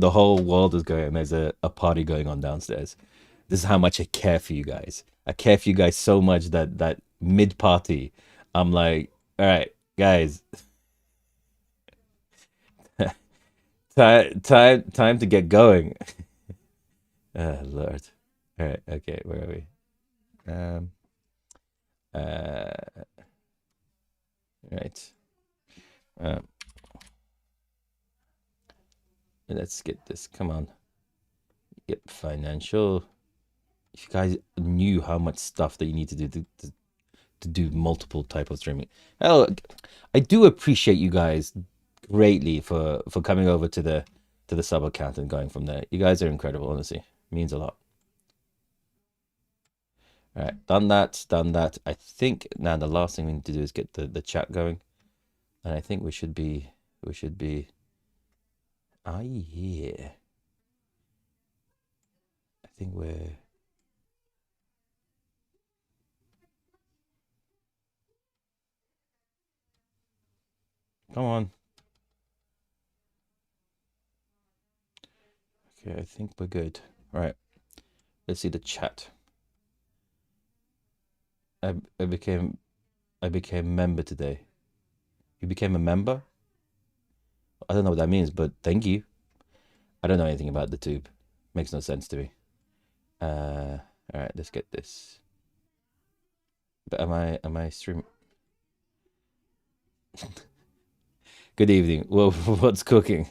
the whole world is going. There's a party going on downstairs. This is how much I care for you guys. I care for you guys so much that mid party, I'm like, all right, guys, time to get going. Lord. All right, okay, where are we? Um, uh, right. Um, let's get this. Come on. Yep, financial. If you guys knew how much stuff that you need to do to do multiple type of streaming. Hell, I do appreciate you guys greatly for coming over to the sub account and going from there. You guys are incredible, honestly. It means a lot. All right, done that, done that. I think now the last thing we need to do is get the chat going, and I think we should be. Ah, yeah. I think we're. Come on. Okay, I think we're good. All right, let's see the chat. I I became I became member today. You became a member? I don't know what that means, but thank you. I don't know anything about the tube. Makes no sense to me. All right, let's get this. But am I stream? Good evening. Well, what's cooking?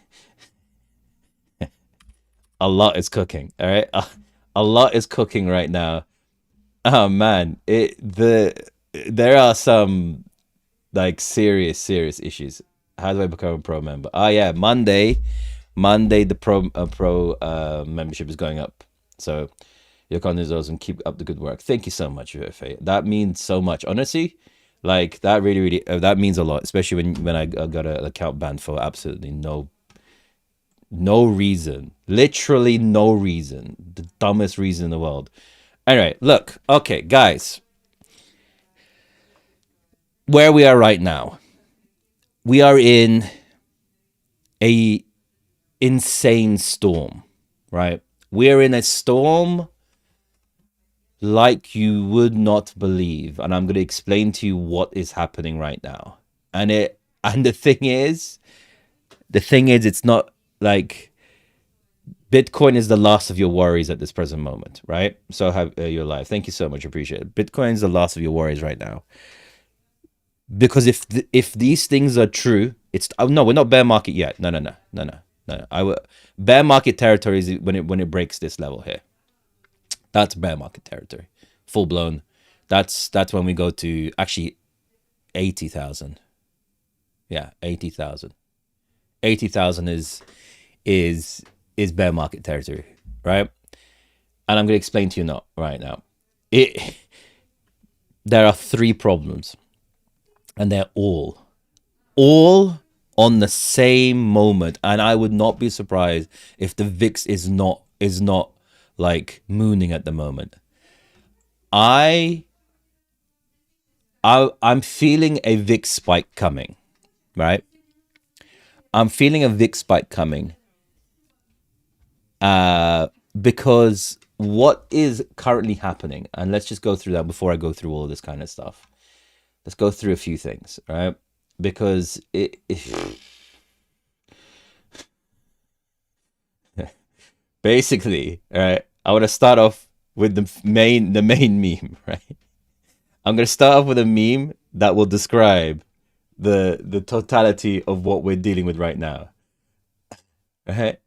A lot is cooking. All right, a lot is cooking right now. Oh man, there are some like serious issues. How do I become a pro member? Oh yeah, Monday the pro membership is going up. So your content is awesome. Keep up the good work. Thank you so much, UFA. That means so much. Honestly, like that really that means a lot, especially when I got an account banned for absolutely no reason. Literally no reason. The dumbest reason in the world. Anyway, look. Okay, guys, where we are right now. We are in a insane storm, right? We're in a storm like you would not believe, and I'm going to explain to you what is happening right now. And the thing is it's not like Bitcoin is the last of your worries at this present moment, right? So have your life. Thank you so much, appreciate it. Bitcoin is the last of your worries right now, because if these things are true, it's no, we're not bear market yet. No. Bear market territory is when it breaks this level here. That's bear market territory, full blown. That's when we go to actually 80,000. Yeah, 80,000. 80,000 is bear market territory, right? And I'm going to explain to you not right now. It There are three problems, and they're all on the same moment. And I would not be surprised if the VIX is not like mooning at the moment. I I'm feeling a VIX spike coming, right? I'm feeling a VIX spike coming, because what is currently happening, and let's just go through that before I go through all of this kind of stuff. Let's go through a few things, right? Because basically, all right, I want to start off with the main meme, right? I'm gonna start off with a meme that will describe the totality of what we're dealing with right now, right?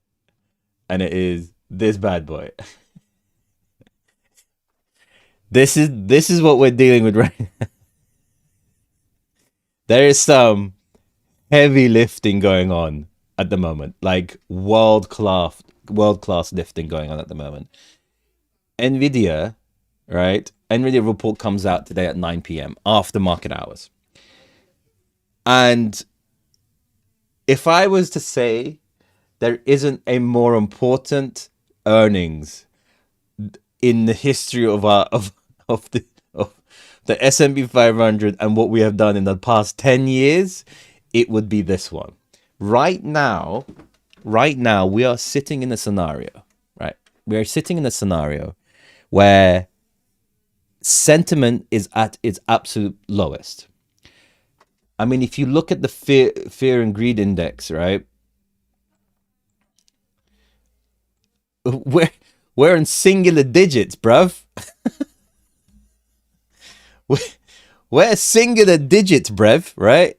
And it is this bad boy. This is what we're dealing with right now. There is some heavy lifting going on at the moment, like world class lifting going on at the moment. Nvidia, right? Nvidia report comes out today at 9 p.m. after market hours. And if I was to say there isn't a more important earnings in the history of the S&P 500 and what we have done in the past 10 years, it would be this one. Right now, right now we are sitting in a scenario, right? We are sitting in a scenario where sentiment is at its absolute lowest. I mean, if you look at the fear and greed index, right? We're we're in singular digits, bruv. We're, we're singular digits, bruv, right?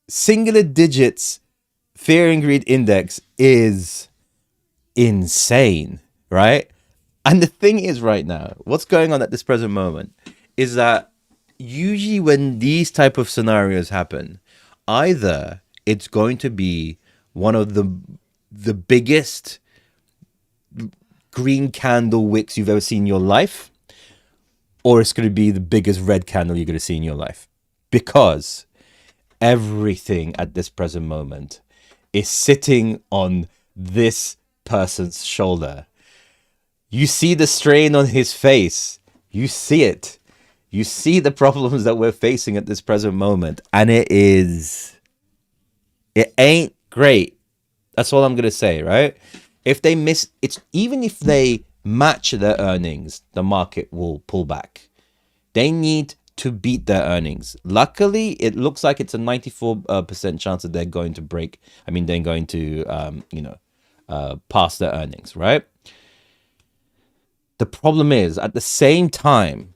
Singular digits fear and greed index is insane, right? And the thing is, right now, what's going on at this present moment is that usually when these type of scenarios happen, either it's going to be one of the biggest green candle wicks you've ever seen in your life, or it's going to be the biggest red candle you're going to see in your life, because everything at this present moment is sitting on this person's shoulder. You see the strain on his face. You see it. You see the problems that we're facing at this present moment. And it ain't great. That's all I'm going to say, right? If they miss, it's even if they match their earnings, the market will pull back. They need to beat their earnings. Luckily, it looks like it's a 94% chance that they're going to break. I mean, they're going to, pass their earnings, right? The problem is at the same time,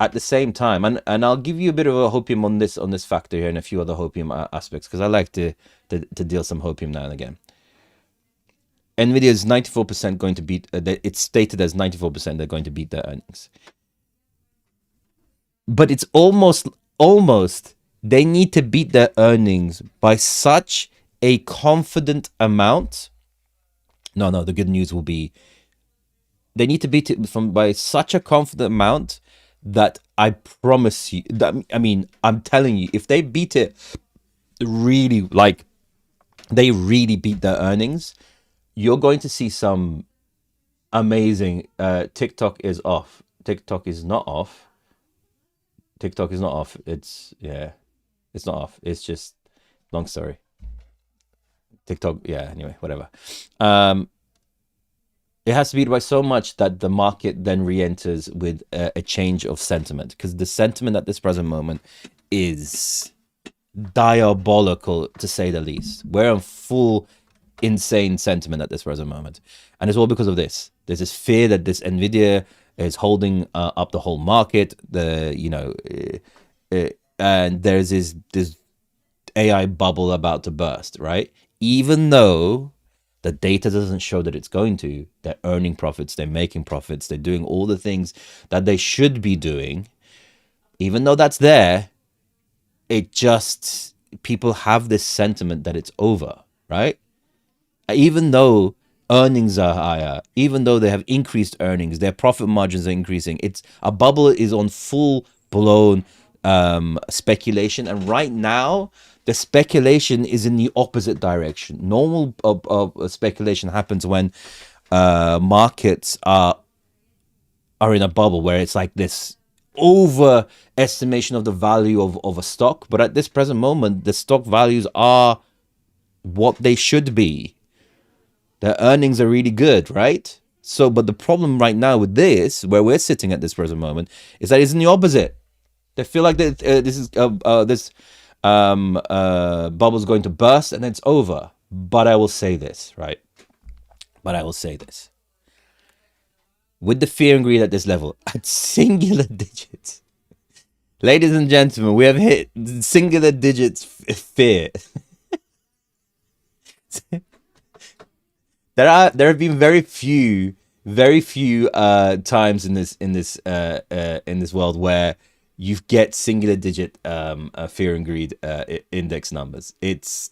and I'll give you a bit of a hopium on this factor here and a few other hopium aspects, because I like to deal some hopium now and again. nvidia is 94% going to beat. It's stated as 94% they're going to beat their earnings, but it's almost they need to beat their earnings by such a confident amount. No, the good news will be they need to beat it by such a confident amount that I promise you that, I mean, I'm telling you, if they beat it really, like they really beat their earnings, you're going to see some amazing TikTok is off. TikTok is not off. It's not off. It's just long story. TikTok, yeah, anyway, whatever. It has to beat by so much that the market then re-enters with a change of sentiment, because the sentiment at this present moment is diabolical, to say the least. We're on full insane sentiment at this present moment, and it's all because of this. There's this fear that this nvidia is holding up the whole market. And there's this AI bubble about to burst, right? Even though the data doesn't show that it's going to. They're earning profits, they're making profits, they're doing all the things that they should be doing. Even though that's there, it just, people have this sentiment that it's over, right? Even though earnings are higher, even though they have increased earnings, their profit margins are increasing. It's a bubble is on full blown speculation, and right now the speculation is in the opposite direction. Normal speculation happens when markets are in a bubble where it's like this overestimation of the value of a stock. But at this present moment, the stock values are what they should be. Their earnings are really good, right? So, but the problem right now with this, where we're sitting at this present moment, is that it's in the opposite. They feel like that this bubble's going to burst and it's over. But I will say this, right? With the fear and greed at this level, at singular digits, ladies and gentlemen, we have hit singular digits fear. There have been very few times in this world where you get singular digit fear and greed index numbers. It's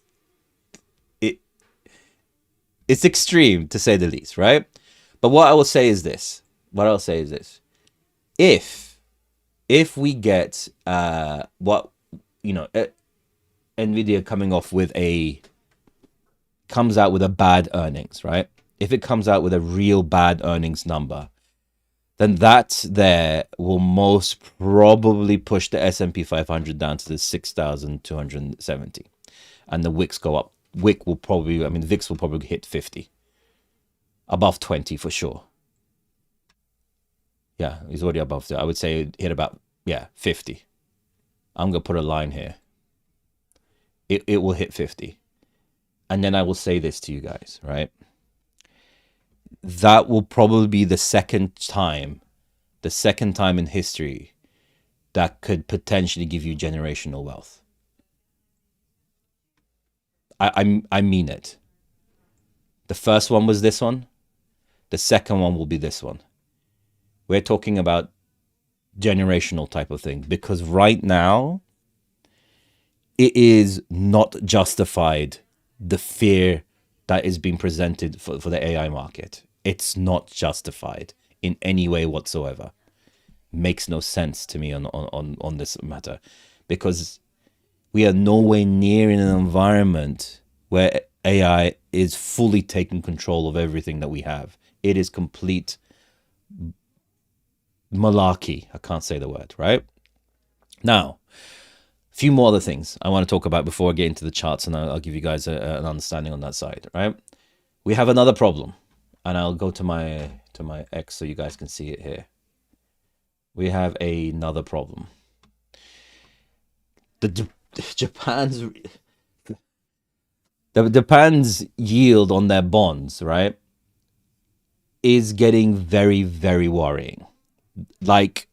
extreme, to say the least, right? But what I will say is this. If we get nvidia comes out with a bad earnings, right? If it comes out with a real bad earnings number, then that there will most probably push the S&P 500 down to the 6,270, and the wicks go up wick will probably, I mean, the VIX will probably hit 50, above 20 for sure. Yeah, he's already above there. I would say hit about, yeah, 50. I'm going to put a line here. It will hit 50. And then I will say this to you guys, right? That will probably be the second time in history that could potentially give you generational wealth. I mean it. The first one was this one. The second one will be this one. We're talking about generational type of thing, because right now it is not justified, the fear that is being presented for the AI market. It's not justified in any way whatsoever. Makes no sense to me on this matter, because we are nowhere near in an environment where AI is fully taking control of everything that we have. It is complete malarkey. I can't say the word, right? Now, a few more other things I want to talk about before I get into the charts, and I'll give you guys an understanding on that side, right? We have another problem, and I'll go to my X so you guys can see it here. We have another problem. Japan's yield on their bonds, right, is getting very, very worrying. Like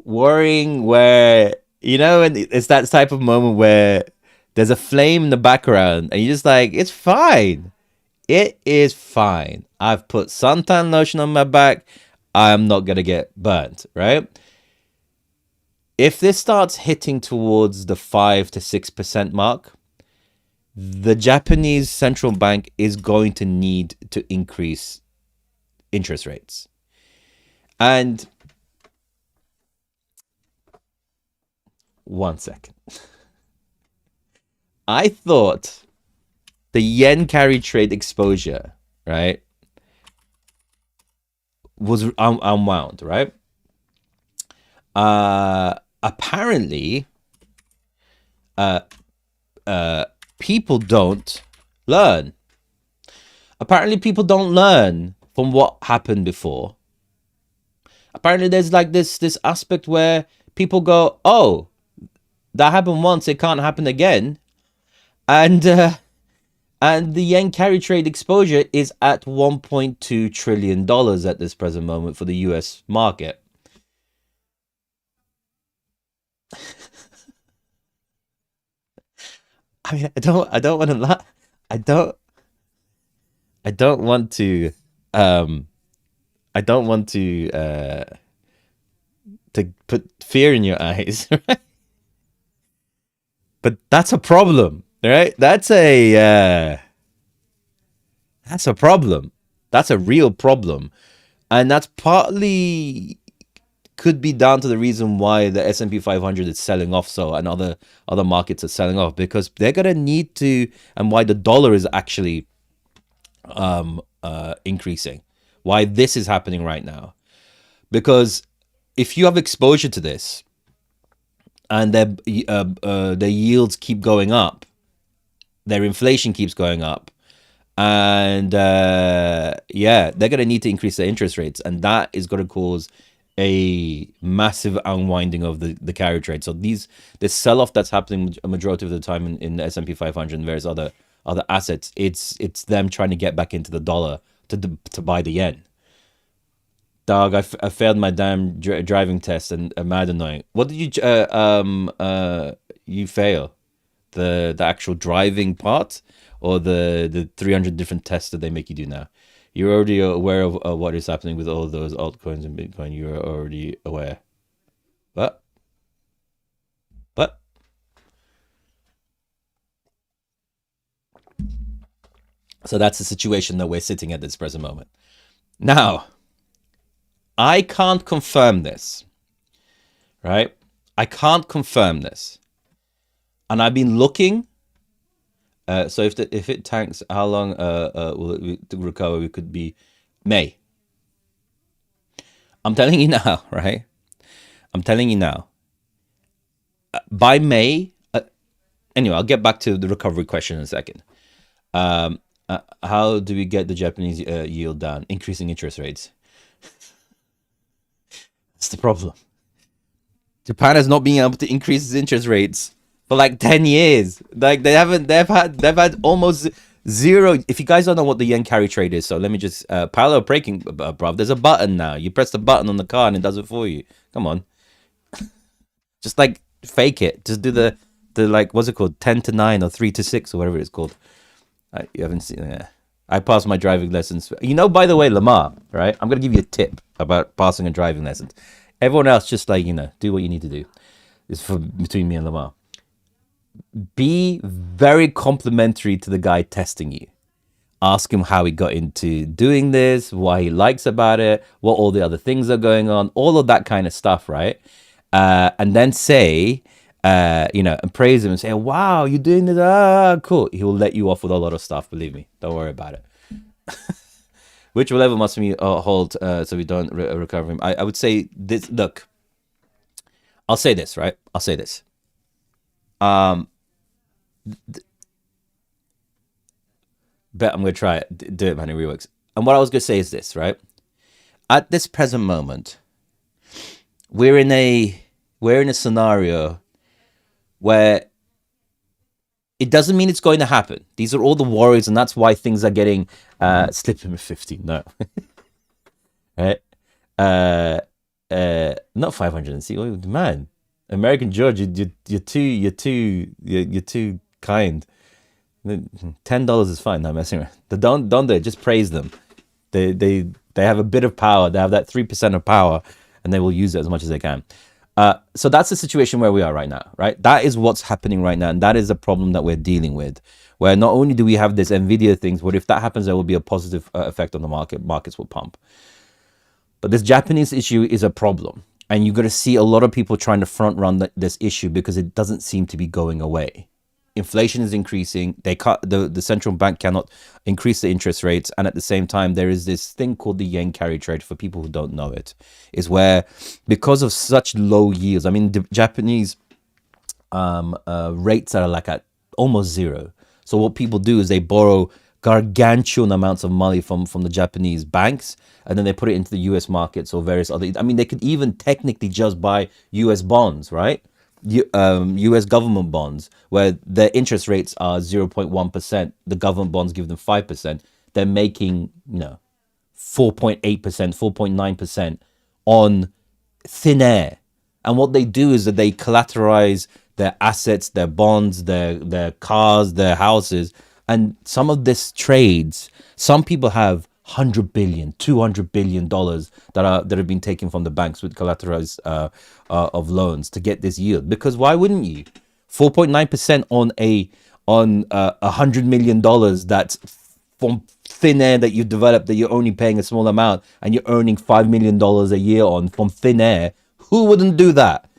worrying where, you know, and it's that type of moment where there's a flame in the background and you're just like, it's fine. It is fine. I've put suntan lotion on my back. I'm not going to get burnt, right? If this starts hitting towards the 5 to 6% mark, the Japanese central bank is going to need to increase interest rates. And one second. I thought the yen carry trade exposure, right, was unwound, right? Apparently, people don't learn. Apparently, people don't learn from what happened before. Apparently, there's like this aspect where people go, "Oh, that happened once; it can't happen again," and the yen carry trade exposure is at $1.2 trillion at this present moment for the U.S. market. I mean, I don't want to lie. I don't want to I don't want to put fear in your eyes, right? But that's a problem, right? That's a problem. That's a real problem. And that's partly could be down to the reason why the S&P 500 is selling off so, and other markets are selling off, because they're going to need to, and why the dollar is actually increasing, why this is happening right now. Because if you have exposure to this and their yields keep going up, their inflation keeps going up, and yeah, they're going to need to increase their interest rates, and that is going to cause a massive unwinding of the carry trade. So this sell-off that's happening a majority of the time in the S&P 500 and various other assets, it's them trying to get back into the dollar to buy the yen. Dog, I failed my damn driving test, and mad annoying. What did you fail? The actual driving part, or the 300 different tests that they make you do now? You're already aware of what is happening with all those altcoins and Bitcoin. You're already aware. What? So that's the situation that we're sitting at this present moment. Now, I can't confirm this, right? I can't confirm this. And I've been looking. So if it tanks, how long will it recover? We could be May. I'm telling you now, right? I'm telling you now. By May, Anyway, I'll get back to the recovery question in a second. How do we get the Japanese yield down? Increasing interest rates. That's the problem. Japan has not been able to increase its interest rates for like 10 years. Like they haven't. They've had almost zero. If you guys don't know what the yen carry trade is, so let me just parallel breaking, bruv. There's a button now. You press the button on the car and it does it for you. Come on, just like fake it. Just do the like what's it called, 10 to 9 or 3 to 6 or whatever it's called. You haven't seen it. Yeah. I passed my driving lessons. You know, by the way, Lamar, right? I'm gonna give you a tip about passing a driving lessons. Everyone else, just like do what you need to do. It's for between me and Lamar. Be very complimentary to the guy testing you. Ask him how he got into doing this, what he likes about it, what all the other things are going on, all of that kind of stuff, right? And then say, and praise him and say, "Wow, you're doing this. Ah, cool." He will let you off with a lot of stuff. Believe me, don't worry about it. Which level must we hold so we don't recover him? I would say this. Look, I'll say this, right? I'll say this. Um, Bet I'm gonna try it. Do it, man. It really works. And what I was gonna say is this, right? At this present moment, we're in a scenario where it doesn't mean it's going to happen. These are all the worries, and that's why things are getting slipping with 50. No, right? Uh, Not 500 oh, man. American George, you're too kind. $10 is fine. No, I'm messing around. Don't do it. Just praise them. They have a bit of power. They have that 3% of power, and they will use it as much as they can. So that's the situation where we are right now, right? That is what's happening right now, and that is the problem that we're dealing with. Where not only do we have this nvidia things, but if that happens, there will be a positive effect on the market. Markets will pump. But this Japanese issue is a problem, and you're going to see a lot of people trying to front run this issue because it doesn't seem to be going away. Inflation is increasing. The central bank cannot increase the interest rates, and at the same time, there is this thing called the yen carry trade. For people who don't know it, is where because of such low yields, I mean, the Japanese rates are like at almost zero. So what people do is they borrow gargantuan amounts of money from the Japanese banks, and then they put it into the US markets or various other. I mean, they could even technically just buy US bonds, right? US government bonds, where their interest rates are 0.1%. The government bonds give them 5%. They're making 4.8%, 4.9% on thin air. And what they do is that they collateralize their assets, their bonds, their cars, their houses. And some of these trades, some people have 100 billion, 200 billion dollars that have been taken from the banks with collaterals of loans to get this yield. Because why wouldn't you? 4.9% on $100 million that's from thin air that you developed, that you're only paying a small amount, and you're earning $5 million a year on from thin air. Who wouldn't do that?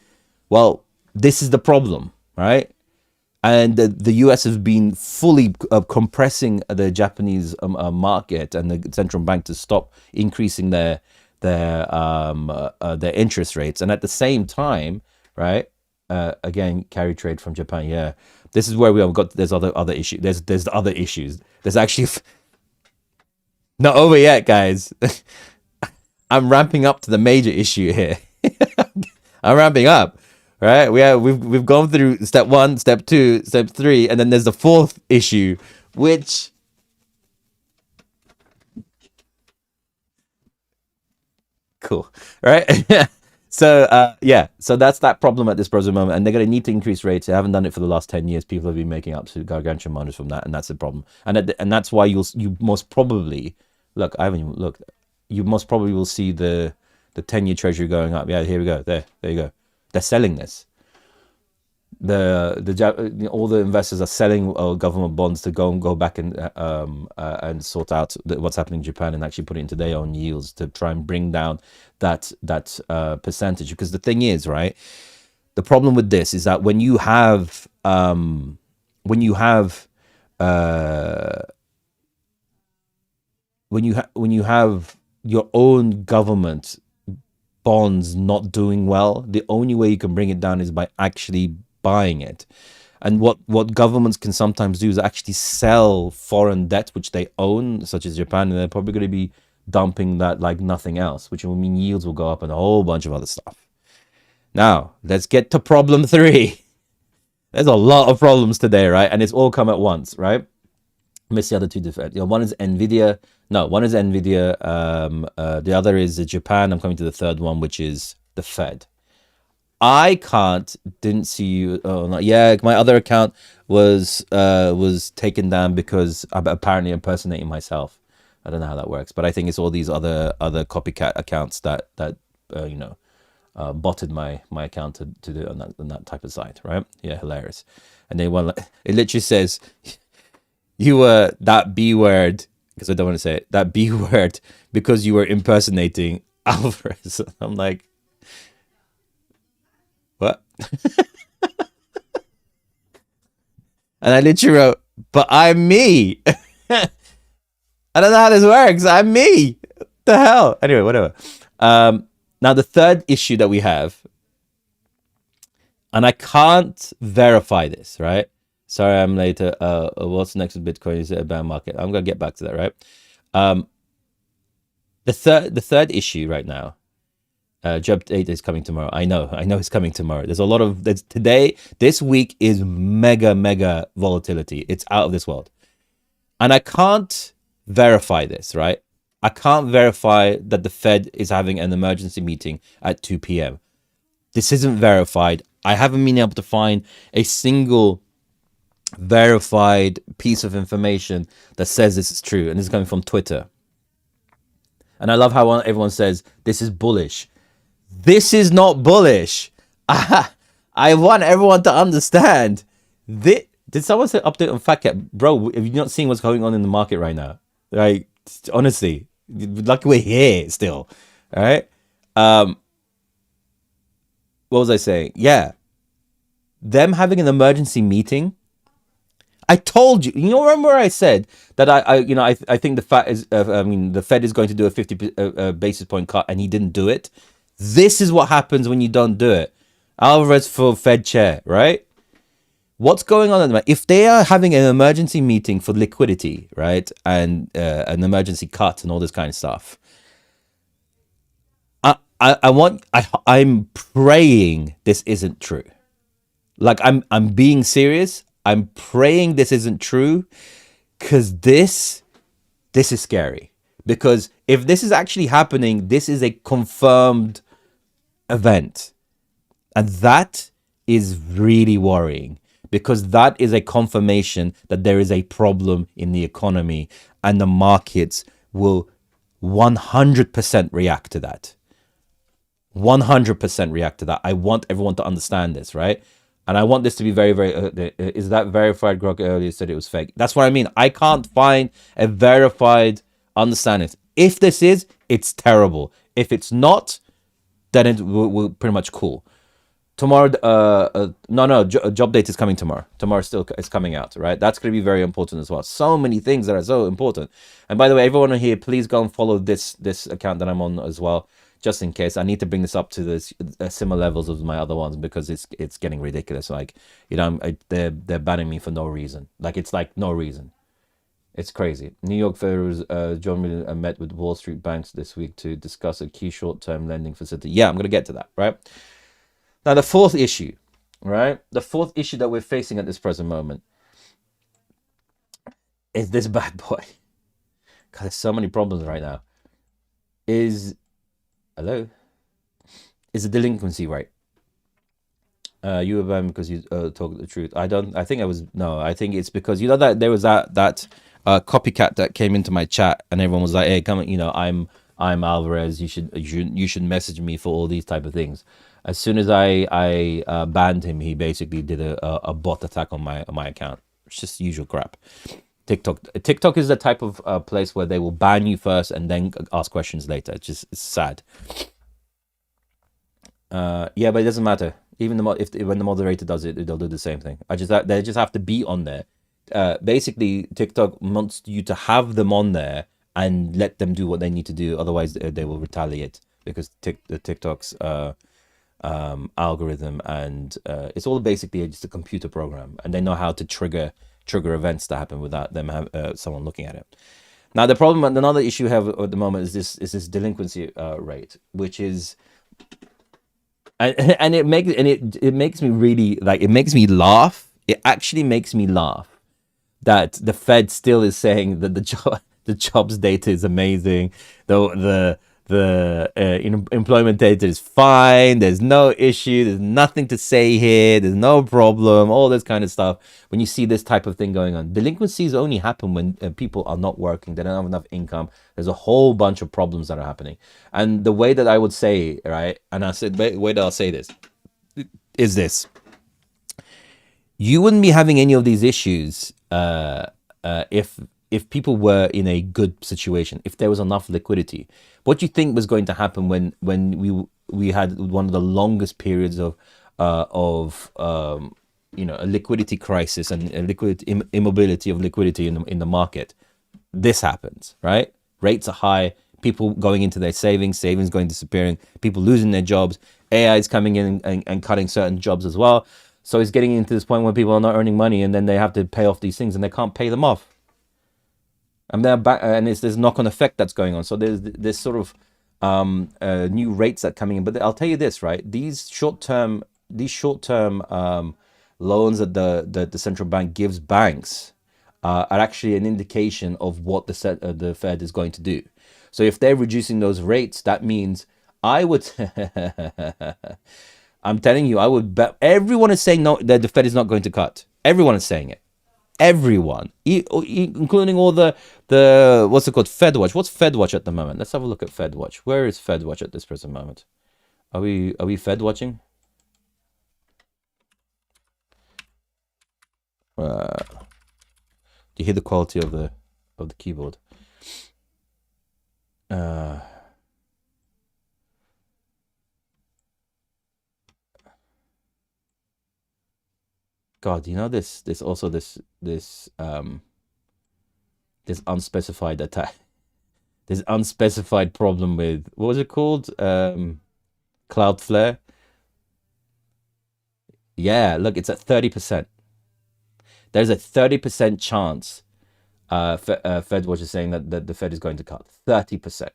Well, this is the problem, right? And the US has been fully compressing the Japanese market and the central bank to stop increasing their interest rates. And at the same time, right? Again, carry trade from Japan. Yeah, this is where we have got. There's other issues. There's other issues. There's actually not over yet, guys. I'm ramping up to the major issue here. I'm ramping up. Right, we've gone through step 1, step 2, step 3, and then there's the fourth issue, which cool, right? So that's that problem at this present moment, and they're going to need to increase rates. They haven't done it for the last 10 years. People have been making absolute gargantuan amounts from that, and that's the problem. And that's why you most probably look. I haven't even looked. You most probably will see the 10-year treasury going up. Yeah, here we go. There you go. They're selling this. All the investors are selling government bonds to go back and sort out what's happening in Japan and actually put it into their own yields to try and bring down that percentage. Because the thing is, right, the problem with this is that when you have when you have your own government bonds not doing well, the only way you can bring it down is by actually buying it. And what governments can sometimes do is actually sell foreign debt which they own, such as Japan, and they're probably going to be dumping that like nothing else, which will mean yields will go up and a whole bunch of other stuff. Now, let's get to problem 3. There's a lot of problems today, right? And it's all come at once, right? Miss the other two different. One is nvidia. No, one is nvidia. The other is Japan. I'm coming to the third one, which is the Fed. I didn't see you. Oh, no, yeah, my other account was taken down because I'm apparently impersonating myself. I don't know how that works, but I think it's all these other copycat accounts that botted my account to do on that type of site, right? Yeah, hilarious. And they want it literally says you were that B word, because I don't want to say it, that B word because you were impersonating Alvarez. I'm like, what? And I literally wrote, but I'm me. I don't know how this works. I'm me. What the hell? Anyway, whatever. Now, the third issue that we have, and I can't verify this, right? Sorry, I'm later. What's next with Bitcoin? Is it a bear market? I'm going to get back to that, right? The third issue right now, job 8 is coming tomorrow. I know it's coming tomorrow. There's a lot of, this week is mega volatility. It's out of this world. And I can't verify this, right? I can't verify that the Fed is having an emergency meeting at 2 p.m. This isn't verified. I haven't been able to find a single verified piece of information that says this is true. And this is coming from Twitter. And I love how everyone says, this is bullish. This is not bullish. I want everyone to understand. Did someone say update on FatCat? Bro, have you not seen what's going on in the market right now? Like, honestly, lucky we're here still. All right. What was I saying? Yeah. Them having an emergency meeting. I told you. You know, remember I said that I think the Fed is going to do a 50 basis point cut, and he didn't do it. This is what happens when you don't do it. Alvarez for Fed chair, right? What's going on at the moment? If they are having an emergency meeting for liquidity, right, and an emergency cut and all this kind of stuff, I'm praying this isn't true. Like I'm being serious. I'm praying this isn't true, because this is scary. Because if this is actually happening, this is a confirmed event. And that is really worrying, because that is a confirmation that there is a problem in the economy, and the markets will 100% react to that. 100% react to that. I want everyone to understand this, right? And I want this to be very, is that verified? Grok earlier said it was fake. That's what I mean. I can't find a verified understanding. If this is, it's terrible. If it's not, then we're pretty much cool. Tomorrow, job date is coming tomorrow. Tomorrow still is coming out, right? That's going to be very important as well. So many things that are so important. And by the way, everyone here, please go and follow this account that I'm on as well, just in case. I need to bring this up to the similar levels of my other ones, because it's getting ridiculous. Like, they're banning me for no reason. Like, it's like no reason. It's crazy. New York Federal's John Miller met with Wall Street banks this week to discuss a key short-term lending facility. Yeah, I'm going to get to that, right? Now, the fourth issue, right? The fourth issue that we're facing at this present moment is this bad boy. God, there's so many problems right now. Is the delinquency rate. You were banned because you talk the truth. I think it's because, that there was that copycat that came into my chat, and everyone was like, hey, come on, I'm Alvarez, you should message me for all these type of things. As soon as I banned him, he basically did a bot attack on my account. It's just usual crap. TikTok is the type of place where they will ban you first and then ask questions later. It's sad. Yeah, but it doesn't matter. Even when the moderator does it, they'll do the same thing. They just have to be on there. Basically, TikTok wants you to have them on there and let them do what they need to do. Otherwise, they will retaliate, because the TikTok's algorithm, and it's all basically just a computer program, and they know how to trigger events to happen without them have someone looking at it. Now the problem, another issue we have at the moment is this delinquency rate, which is and it makes me really like, it makes me laugh. It actually makes me laugh that the Fed still is saying that the jobs data is amazing, the employment data is fine. There's no issue. There's nothing to say here. There's no problem. All this kind of stuff. When you see this type of thing going on, delinquencies only happen when people are not working. They don't have enough income. There's a whole bunch of problems that are happening. And the way that I would say, right, and I said, the way that I'll say this is this: you wouldn't be having any of these issues if people were in a good situation, if there was enough liquidity. What do you think was going to happen when we had one of the longest periods of a liquidity crisis and a immobility of liquidity in the market? This happens, right? Rates are high, people going into their savings going disappearing, people losing their jobs, AI is coming in and cutting certain jobs as well. So it's getting into this point where people are not earning money, and then they have to pay off these things, and they can't pay them off. And they're back, and it's this knock-on effect that's going on. So there's this sort of new rates that are coming in. But I'll tell you this, right? These short-term loans that the central bank gives banks are actually an indication of what the Fed is going to do. So if they're reducing those rates, that means I would. I'm telling you, I would bet. Everyone is saying no, that the Fed is not going to cut. Everyone is saying it. Everyone, including all the what's it called, Fed Watch. What's Fed Watch at the moment? Let's have a look at Fed Watch. Where is Fed Watch at this present moment? Are we Fed watching? Do you hear the quality of the keyboard? God, you know this also this unspecified attack, this unspecified problem with, what was it called? Cloudflare. Yeah, look, it's at 30%. There's a 30% chance. Fed Watch is saying that the Fed is going to cut 30%.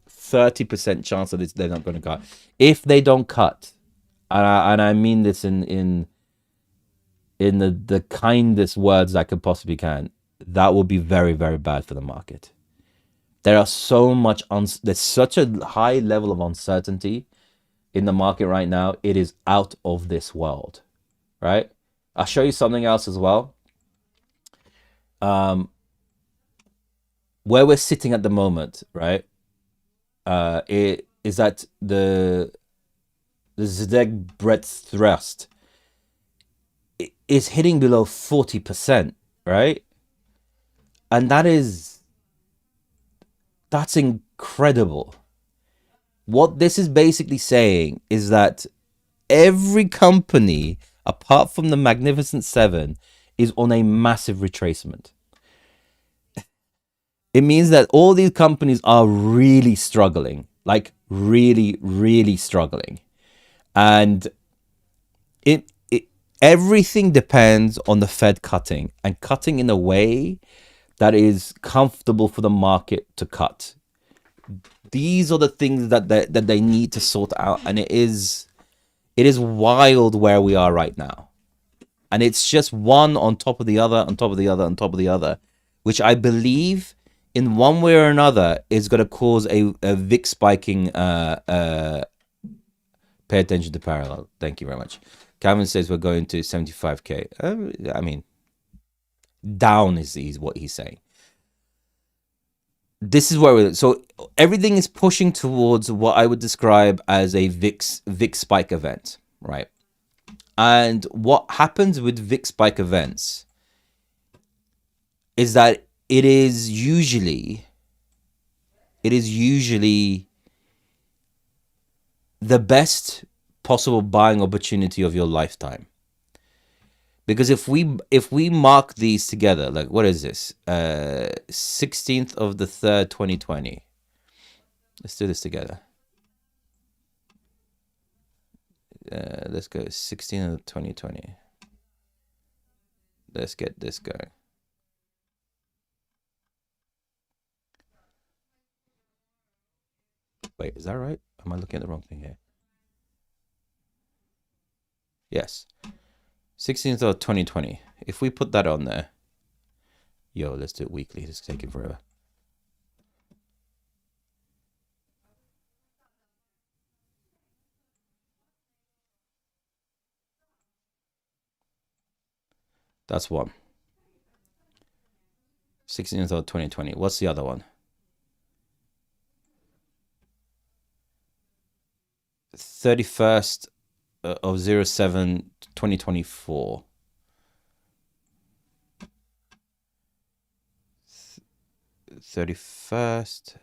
30% chance that they're not going to cut. If they don't cut, and I mean this in the kindest words I could possibly can, that will be very, very bad for the market. There are so much there's such a high level of uncertainty in the market right now. It is out of this world, right? I'll show you something else as well. Where we're sitting at the moment, right? It is that the Zedek breadth thrust is hitting below 40%, right? And that's incredible. What this is basically saying is that every company, apart from the Magnificent Seven, is on a massive retracement. It means that all these companies are really struggling, like really, really struggling. And everything depends on the Fed cutting, and cutting in a way that is comfortable for the market to cut. These are the things that they need to sort out, and it is wild where we are right now. And it's just one on top of the other, on top of the other, on top of the other, which I believe in one way or another is going to cause a VIX spiking. Pay attention to parallel. Thank you very much. Calvin says we're going to 75k. I mean, down is what he's saying. This is where so everything is pushing towards what I would describe as a VIX spike event, right? And what happens with VIX spike events is that it is usually the best possible buying opportunity of your lifetime. Because if we mark these together, like, what is this? 16th of the 3rd, 2020. Let's do this together. Let's go 16 of 2020. Let's get this going. Wait, is that right? Am I looking at the wrong thing here? Yes. 16th of 2020. If we put that on there. Yo, let's do it weekly. It's taking forever. That's one. 16th of 2020. What's the other one? 31st of 07 2024. 31st.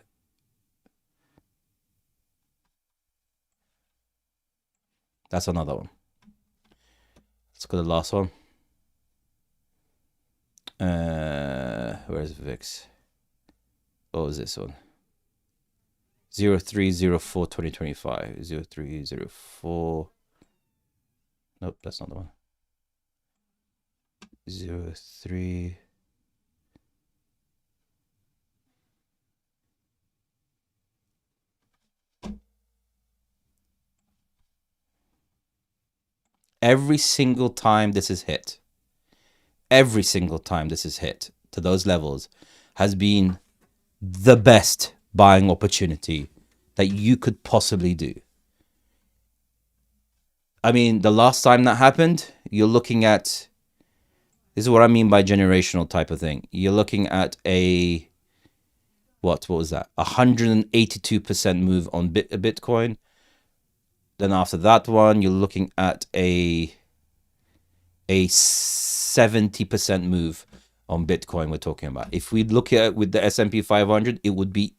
That's another one. Let's go to the last one. Where's VIX? What was this one? 0304 2025. 0304. Nope, that's not the one. 03. Every single time this is hit, every single time this is hit to those levels has been the best buying opportunity that you could possibly do. I mean, the last time that happened, you're looking at, this is what I mean by generational type of thing. You're looking at a, what was that? 182% move on Bitcoin. Then after that one, you're looking at a 70% move on Bitcoin we're talking about. If we look at it with the S&P 500, it would be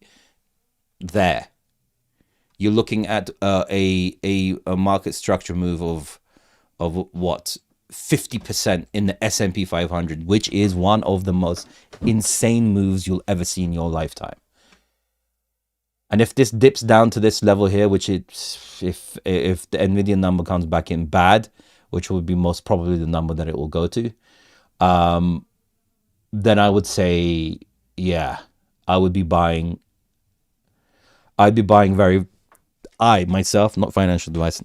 there. You're looking at a market structure move of what? 50% in the S&P 500, which is one of the most insane moves you'll ever see in your lifetime. And if this dips down to this level here, which it's, if the nvidia number comes back in bad, which would be most probably the number that it will go to, then I would say, yeah, I would be buying. I'd be buying I myself, not financial advice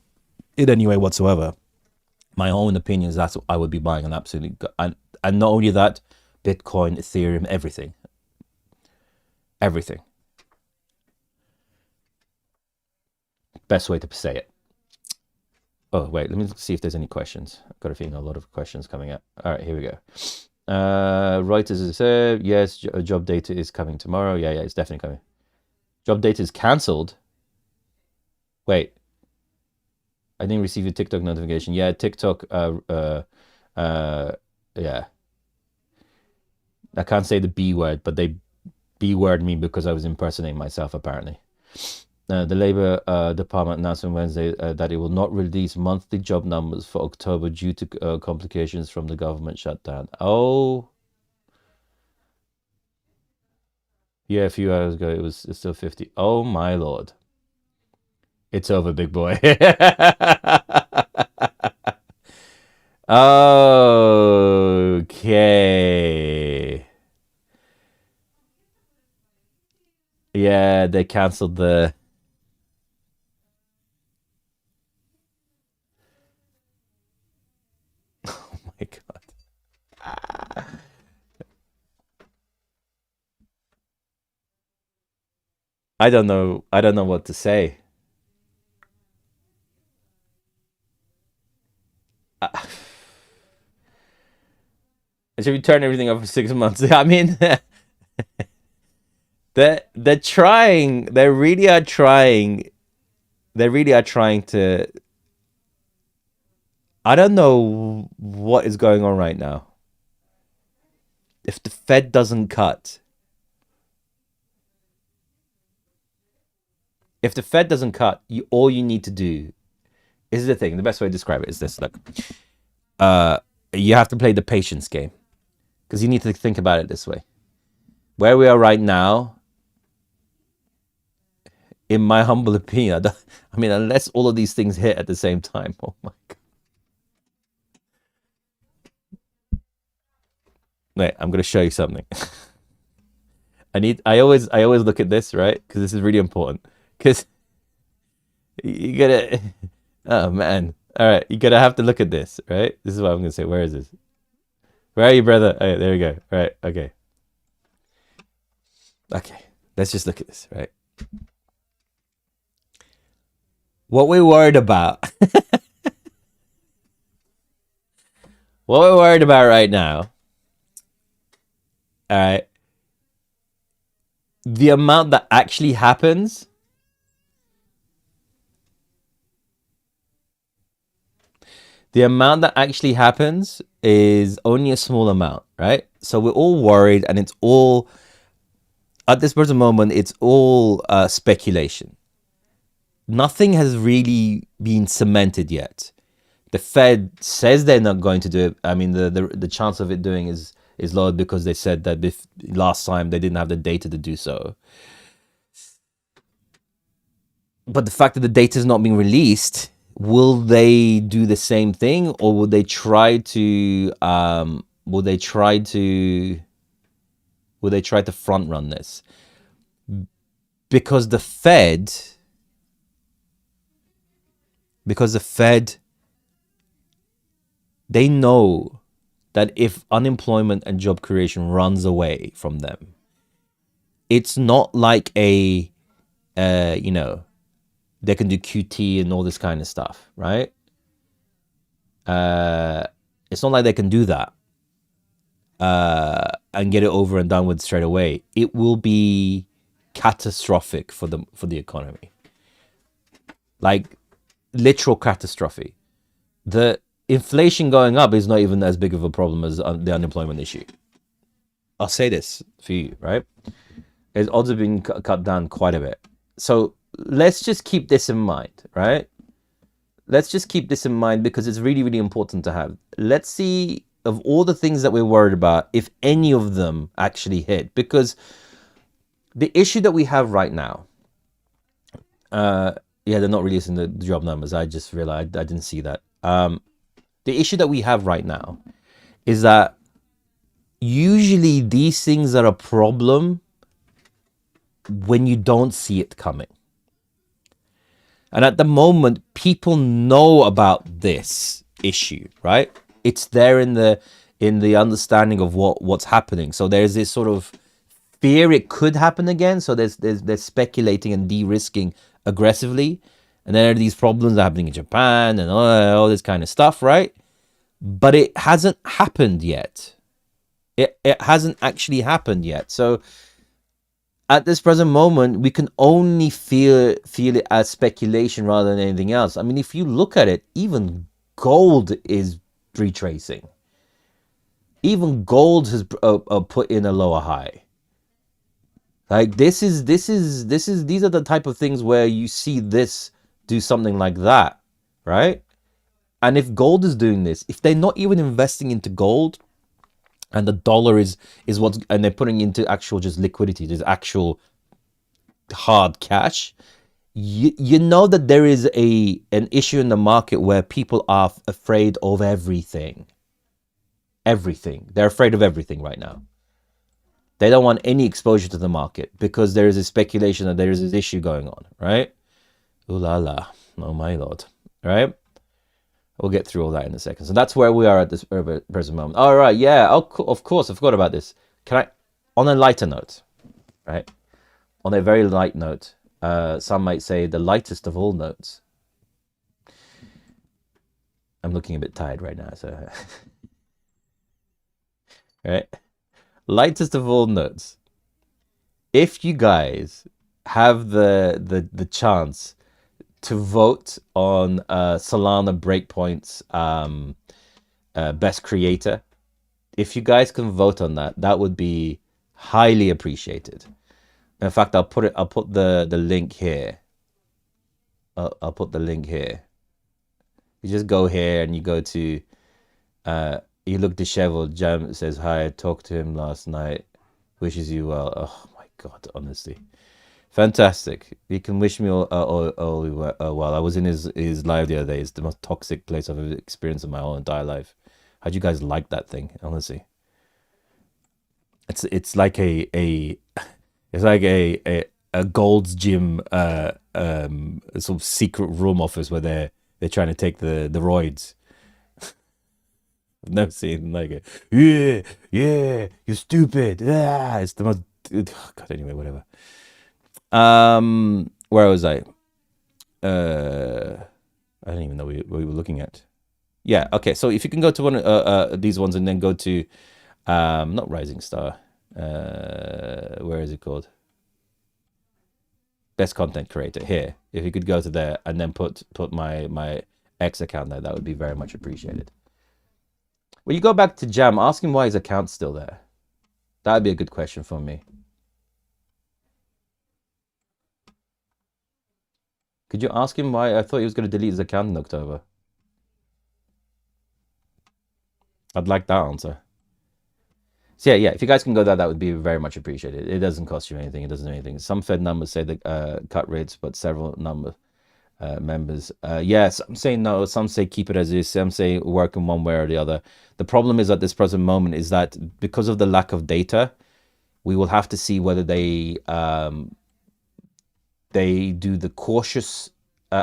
in any way whatsoever. My own opinion is that's what I would be buying an absolutely, and not only that, Bitcoin, Ethereum, everything. Best way to say it. Oh, wait, let me see if there's any questions. I've got a feeling a lot of questions coming up. All right, here we go. Reuters has said, yes, job data is coming tomorrow. Yeah, it's definitely coming. Job data is cancelled. Wait. I didn't receive a TikTok notification. Yeah, TikTok, yeah. I can't say the B word, but they B word me because I was impersonating myself, apparently. The Labour Department announced on Wednesday that it will not release monthly job numbers for October due to complications from the government shutdown. Oh. Yeah, a few hours ago, it's still 50. Oh, my Lord. It's over, big boy. Okay. Yeah, they canceled the... Oh my God. I don't know what to say. Should we turn everything off for 6 months? I mean, they're trying. They really are trying. They really are trying to. I don't know what is going on right now. If the Fed doesn't cut, all you need to do is the thing. The best way to describe it is this: look, you have to play the patience game, because you need to think about it this way. Where we are right now in my humble opinion, I mean, unless all of these things hit at the same time. Oh my god! Wait, I'm gonna show you something. I always look at this, right? Because this is really important. Because you gotta, oh man, all right, you gotta have to look at this, right? This is what I'm gonna say. Where is this? Where are you, brother? Oh, there we go. Right, okay, okay. Let's just look at this, right? What we're worried about, what we're worried about right now, all right, the amount that actually happens, the amount that actually happens is only a small amount, right? So we're all worried, and it's all at this present moment, it's all speculation. Nothing has really been cemented yet. The Fed says they're not going to do it. I mean, the chance of it doing is low because they said that last time they didn't have the data to do so. But the fact that the data is not being released, will they do the same thing, or will they try to will they try to front run this? Because the Fed, they know that if unemployment and job creation runs away from them, it's not like a you know, they can do QT and all this kind of stuff, right? It's not like they can do that and get it over and done with straight away. It will be catastrophic for the economy, like literal catastrophe. The inflation going up is not even as big of a problem as the unemployment issue. I'll say this for you, right? Its odds have been cut down quite a bit. So let's just keep this in mind, right? Let's just keep this in mind because it's really, really important to have. Let's see, of all the things that we're worried about, if any of them actually hit. Because the issue that we have right now, yeah, they're not releasing the job numbers. I just realized I didn't see that. The issue that we have right now is that usually these things are a problem when you don't see it coming. And at the moment, people know about this issue, right? It's there in the understanding of what's happening. So there's this sort of fear it could happen again. So they're speculating and de-risking aggressively. And then there are these problems happening in Japan and all this kind of stuff, right? But it hasn't happened yet. It hasn't actually happened yet. So at this present moment, we can only feel it as speculation rather than anything else. I mean, if you look at it, even gold is retracing. Even gold has put in a lower high. Like these are the type of things where you see this do something like that, right? And if gold is doing this, if they're not even investing into gold, and the dollar is what's, and they're putting into actual just liquidity, there's actual hard cash, you know that there is an issue in the market where people are afraid of everything. They're afraid of everything right now. They don't want any exposure to the market because there is a speculation that there is this issue going on, right? Ooh la la, oh my lord, right? We'll get through all that in a second. So that's where we are at this present moment. All right, yeah, of course, I forgot about this. Can I, on a lighter note, right? On a very light note, some might say the lightest of all notes. I'm looking a bit tired right now, so right? Lightest of all notes. If you guys have the chance to vote on Solana Breakpoint's best creator, if you guys can vote on that, that would be highly appreciated. In fact, I'll put the link here. I'll put the link here. You just go here and you go to you look disheveled. Jam says hi. I talked to him last night. Wishes you well. Oh my god, honestly. Fantastic. You can wish me well. I was in his live the other day. It's the most toxic place I've ever experienced in my whole entire life. How'd you guys like that thing? Honestly, it's like a it's like a Gold's Gym sort of secret room office where they're trying to take the roids. I've never seen like it. Yeah, yeah, you're stupid. Yeah, it's the most. God, anyway, whatever. Where was I? I don't even know what we were looking at. Yeah, okay. So if you can go to one these ones and then go to not Rising Star. Where is it called? Best content creator here. If you could go to there and then put my X account there, that would be very much appreciated. When you go back to Jam, ask him why his account's still there. That would be a good question for me. Could you ask him why? I thought he was going to delete his account in October. I'd like that answer. So yeah, if you guys can go there, that would be very much appreciated. It doesn't cost you anything. It doesn't do anything. Some Fed numbers say the cut rates, but several members. Yes, I'm saying no. Some say keep it as is. Some say work in one way or the other. The problem is at this present moment is that because of the lack of data, we will have to see whether they do the cautious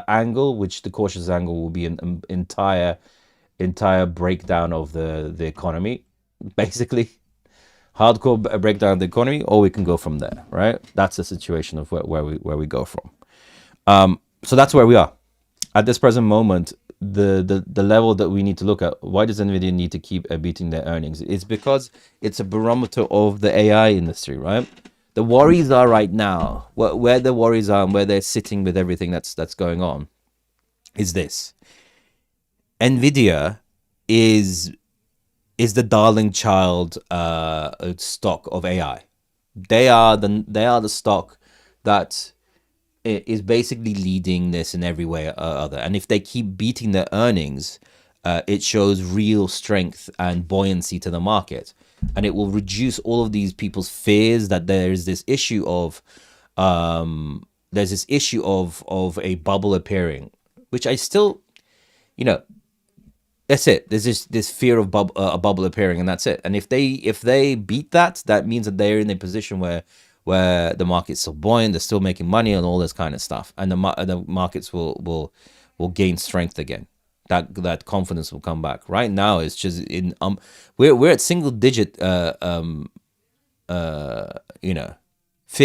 angle, which the cautious angle will be an entire breakdown of the economy, basically hardcore breakdown of the economy, or we can go from there, right? That's the situation of where we go from. So that's where we are at this present moment. The level that we need to look at. Why does nvidia need to keep beating their earnings? It's because it's a barometer of the AI industry, right? The worries are right now, where the worries are and where they're sitting with everything that's going on, is this: nvidia is the darling child stock of AI. They are the stock that is basically leading this in every way or other. And if they keep beating their earnings, it shows real strength and buoyancy to the market, and it will reduce all of these people's fears that there's this issue of a bubble appearing, which I still, you know, that's it. There's this fear of a bubble appearing, and that's it. And if they beat that, that means that they're in a position where the market's still buoyant, they're still making money and all this kind of stuff, and the markets will gain strength again. That confidence will come back. Right now, it's just we're at single digit fear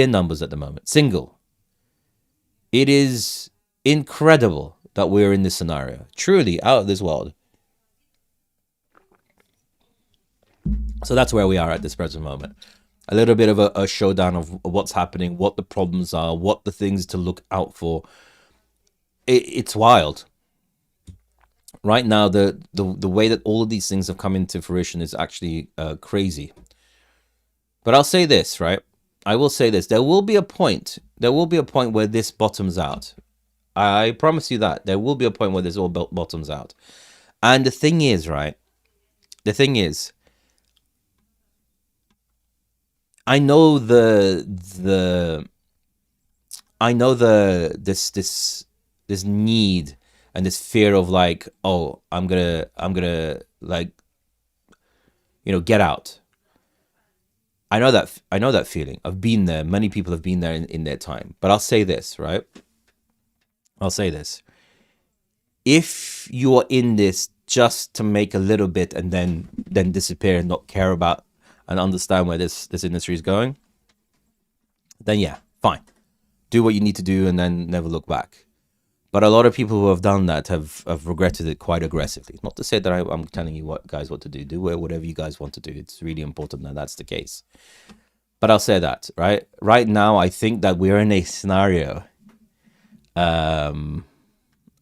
numbers at the moment. Single. It is incredible that we're in this scenario. Truly out of this world. So that's where we are at this present moment. A little bit of a showdown of what's happening, what the problems are, what the things to look out for. It's wild. Right now, the way that all of these things have come into fruition is actually crazy. But I'll say this, right? I will say this. There will be a point. There will be a point where this bottoms out. I promise you that. There will be a point where this all bottoms out. And the thing is, right? The thing is, I know this need and this fear of like, oh, I'm gonna like, get out. I know that feeling. I've been there. Many people have been there in their time. But I'll say this, right? I'll say this. If you are in this just to make a little bit and then disappear and not care about and understand where this industry is going, then yeah, fine. Do what you need to do and then never look back. But a lot of people who have done that have regretted it quite aggressively. Not to say that I'm telling you what to do. Do whatever you guys want to do. It's really important that that's the case. But I'll say that, right? Right now, I think that we're in a scenario on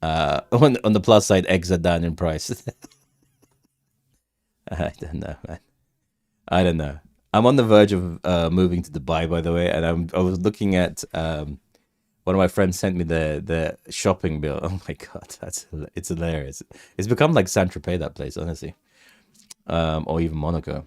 the plus side, eggs are down in price. I don't know, man. I don't know. I'm on the verge of moving to Dubai, by the way, and I was looking at one of my friends sent me the shopping bill. Oh my god, it's hilarious. It's become like Saint-Tropez, that place, honestly, or even Monaco.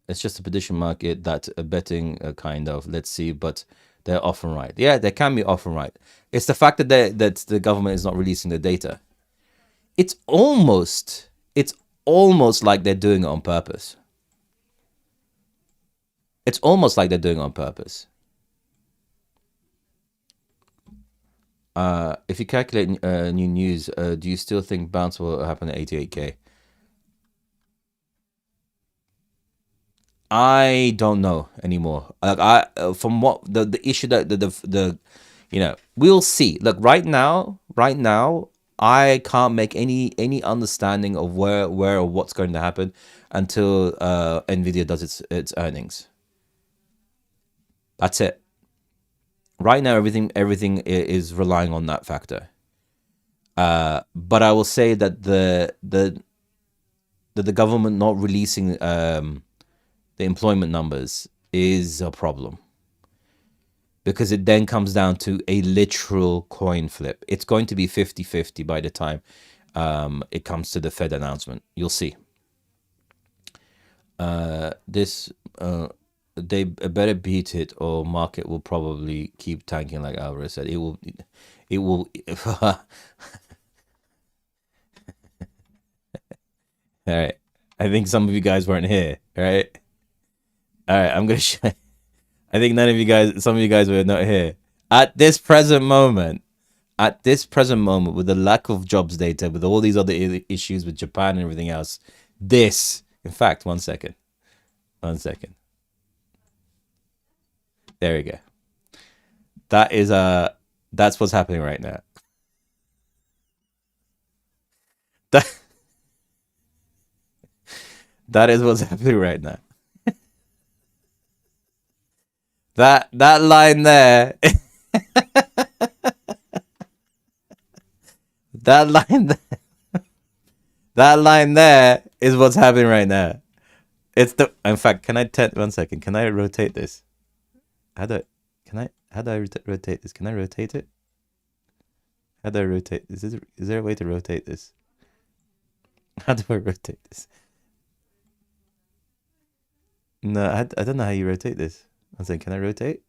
It's just a prediction market that a betting kind of, let's see, but they're often right. Yeah, they can be often right. It's the fact that that the government is not releasing the data. It's almost like they're doing it on purpose. It's almost like they're doing it on purpose. If you calculate new news, do you still think bounce will happen at 88K? I don't know anymore. Like from what the issue that the we'll see. Look, right now, I can't make any understanding of where or what's going to happen until nvidia does its earnings. That's it. Right now, everything is relying on that factor. But I will say that the government not releasing the employment numbers is a problem, because it then comes down to a literal coin flip. It's going to be 50-50 by the time it comes to the Fed announcement. You'll see. They better beat it, or market will probably keep tanking, like Alvarez said. It will. All right. I think some of you guys weren't here. All right. All right. I'm gonna. I think some of you guys were not here at this present moment. At this present moment, with the lack of jobs data, with all these other issues with Japan and everything else, in fact, one second. There we go. That's what's happening right now. That that is what's happening right now. That line there, that line, that line there is what's happening right now. It's the. In fact, can I 1 second? Can I rotate this? How do I rotate this? Can I rotate it? How do I rotate? Is there a way to rotate this? How do I rotate this? No, I don't know how you rotate this. I was saying, can I rotate?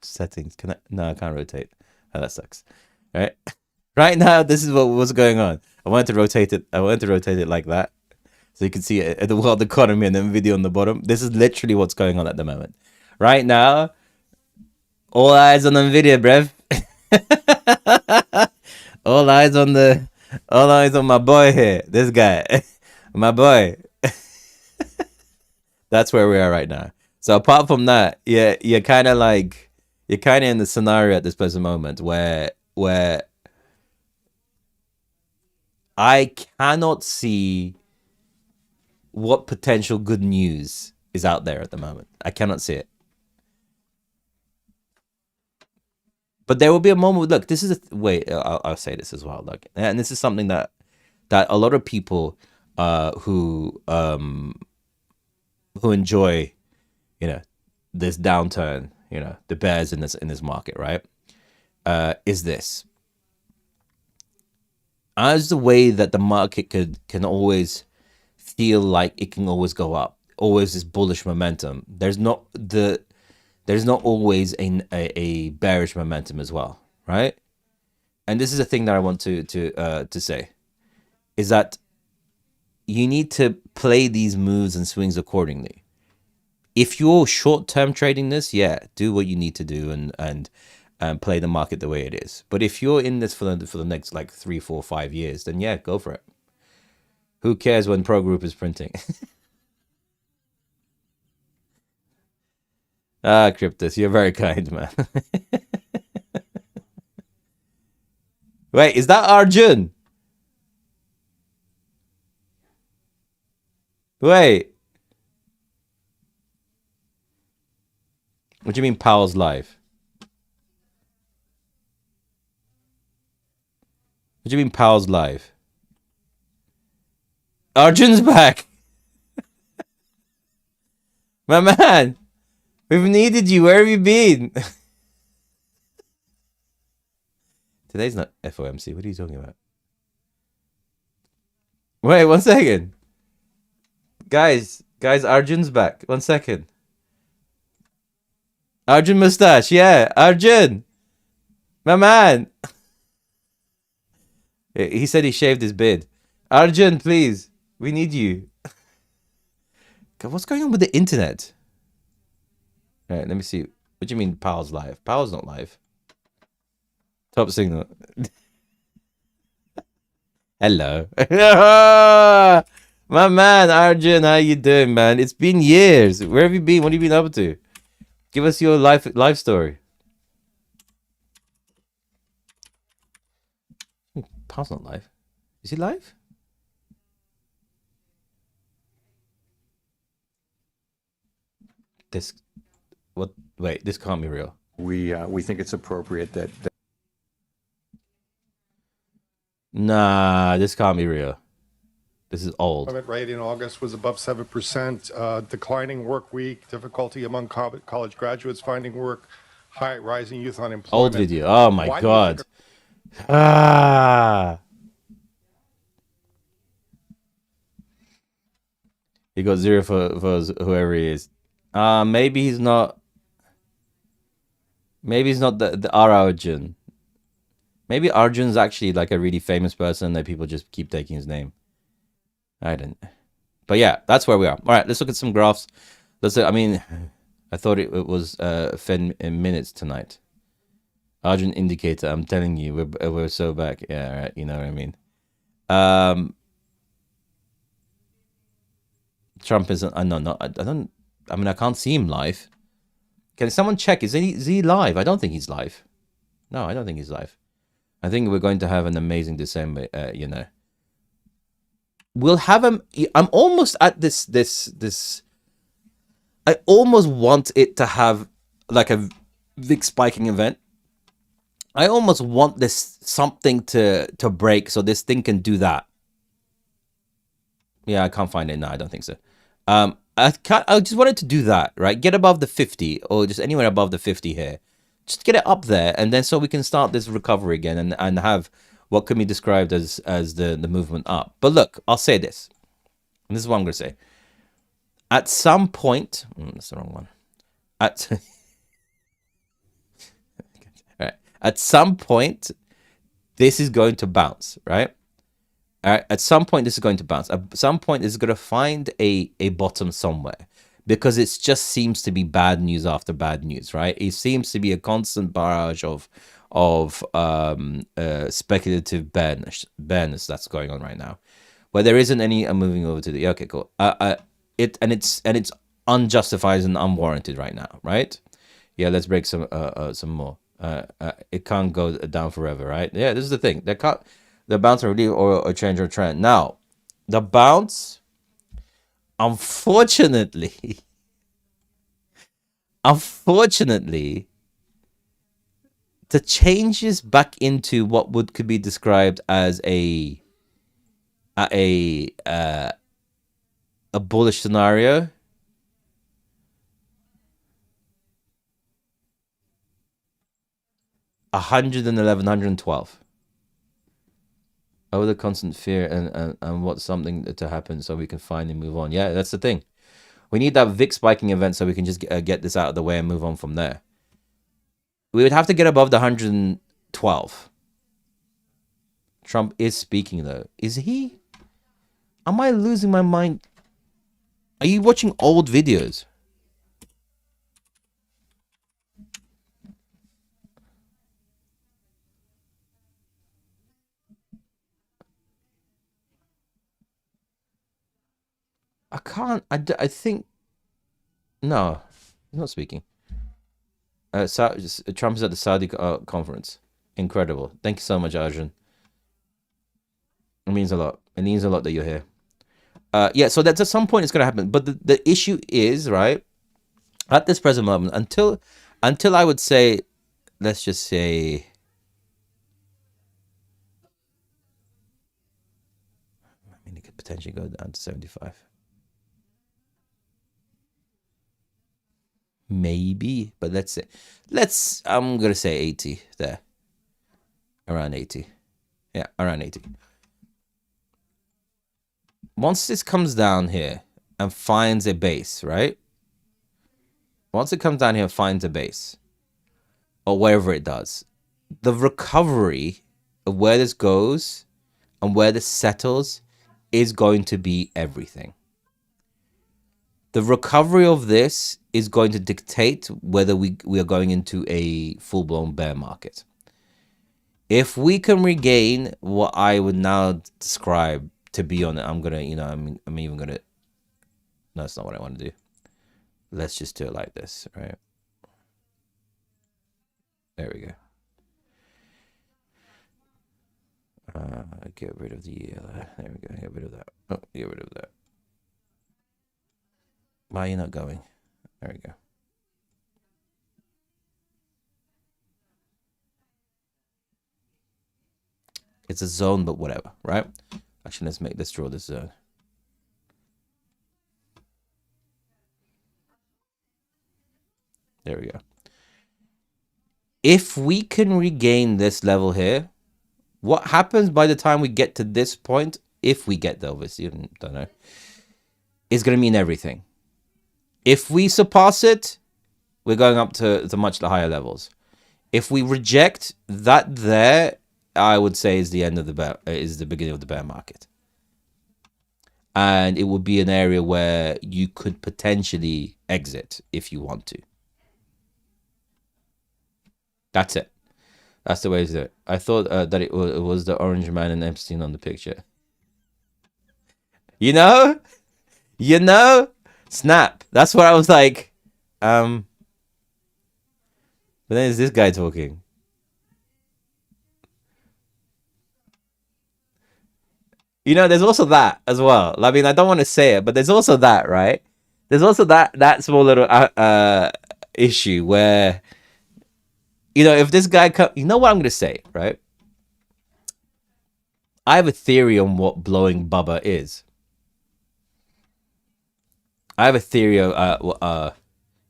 Settings. Can I? No, I can't rotate. Oh, that sucks. All right. Right now, this is what was going on. I wanted to rotate it. Like that, so you can see it, the world economy and the video on the bottom. This is literally what's going on at the moment. Right now, all eyes on nvidia, brev. all eyes on my boy here. This guy, my boy. That's where we are right now. So apart from that, yeah, you're kind of in the scenario at this present moment where I cannot see what potential good news is out there at the moment. I cannot see it. But there will be a moment. Look, this is wait. I'll say this as well. Look, and this is something that a lot of people who enjoy, this downturn, the bears in this market, right? Is this as the way that the market can always feel like it can always go up, always this bullish momentum. There's not always a bearish momentum as well, right? And this is a thing that I want to say, is that you need to play these moves and swings accordingly. If you're short-term trading this, yeah, do what you need to do and play the market the way it is. But if you're in this for the next like 3, 4, 5 years, then yeah, go for it. Who cares when Pro Group is printing? Cryptus, you're very kind, man. Wait, is that Arjun? Wait. What do you mean Powell's live? What do you mean Powell's live? Arjun's back. My man, we've needed you. Where have you been? Today's not FOMC. What are you talking about? Wait, 1 second. Guys, Arjun's back. 1 second. Arjun Mustache, yeah, Arjun, my man. He said he shaved his beard. Arjun, please, we need you. God, what's going on with the internet? All right, let me see. What do you mean Powell's live? Powell's not live. Top signal. Hello. My man, Arjun, how you doing, man? It's been years. Where have you been? What have you been up to? Give us your life story. Powell's not live. Is he live? This what? Wait, this can't be real. We think it's appropriate that Nah, this can't be real. This is old. Employment rate in August was above 7%, declining work week, difficulty among college graduates finding work, high rising youth unemployment. Old video. Oh my Why do you god. think- Ah. He got 0 for whoever he is. Maybe he's not. Maybe he's not the our Arjun. Maybe Arjun's actually like a really famous person that people just keep taking his name. I don't. But yeah, that's where we are. All right, let's look at some graphs. I mean, I thought it was Fed in minutes tonight. Arjun indicator. I'm telling you, we're so back. Yeah, all right. You know what I mean. Trump isn't. No, I don't. I mean, I can't see him live. Can someone check? Is he live? I don't think he's live. No, I don't think he's live. I think we're going to have an amazing December. You know, we'll have him. I'm almost at this. I almost want it to have like a VIX spiking event. I almost want this something to break so this thing can do that. Yeah, I can't find it. No, I don't think so. I just wanted to do that, right? Get above the 50 or just anywhere above the 50 here. Just get it up there, and then so we can start this recovery again and have what can be described as the movement up. But look, I'll say this. And this is what I'm going to say. At some point, that's the wrong one. At some point, this is going to bounce, right? All right. At some point, this is going to bounce. At some point, it's going to find a bottom somewhere because it just seems to be bad news after bad news, right? It seems to be a constant barrage of speculative bearness that's going on right now, where there isn't any. I'm moving over to the okay, cool. It's unjustified and unwarranted right now, right? Yeah, let's break some more. It can't go down forever, right? Yeah, this is the thing. The bounce or relief or change or trend. Now, the bounce, unfortunately, the changes back into what could be described as a bullish scenario. $111, $112. Oh, the constant fear and what's something to happen so we can finally move on. Yeah, that's the thing. We need that VIX spiking event so we can just get this out of the way and move on from there. We would have to get above the 112. Trump is speaking though. Is he? Am I losing my mind? Are you watching old videos? I can't. I think. No, he's not speaking. Trump is at the Saudi conference. Incredible. Thank you so much, Arjun. It means a lot. It means a lot that you're here. Yeah, so that's at some point it's going to happen. But the issue is, right, at this present moment, until I would say, let's just say, I mean, it could potentially go down to 75. Maybe, but I'm going to say 80 there. Around 80. Yeah, around 80. once this comes down here and finds a base, right? Once it comes down here and finds a base, or wherever it does, the recovery of where this goes and where this settles is going to be everything. The recovery of this is going to dictate whether we are going into a full-blown bear market. If we can regain what I would now describe to be on it, I'm gonna, I'm even gonna. No, that's not what I want to do. Let's just do it like this, right? There we go. Get rid of the there we go. Get rid of that. Oh, get rid of that. Why are you not going? There we go. It's a zone, but whatever, right? Actually, let's draw this zone. There we go. If we can regain this level here, what happens by the time we get to this point, if we get there, obviously, I don't know, is going to mean everything. If we surpass it, we're going up to much higher levels. If we reject that there, I would say is the end of the bear, is the beginning of the bear market. And it would be an area where you could potentially exit if you want to. That's it. That's the way to do it. I thought that it was the orange man and Epstein on the picture. You know? Snap. That's what I was like. But then is this guy talking? There's also that as well. I mean, I don't want to say it, but there's also that, right? There's also that small little issue where, if this guy you know what I'm going to say, right? I have a theory on what blowing Bubba is. I have a theory of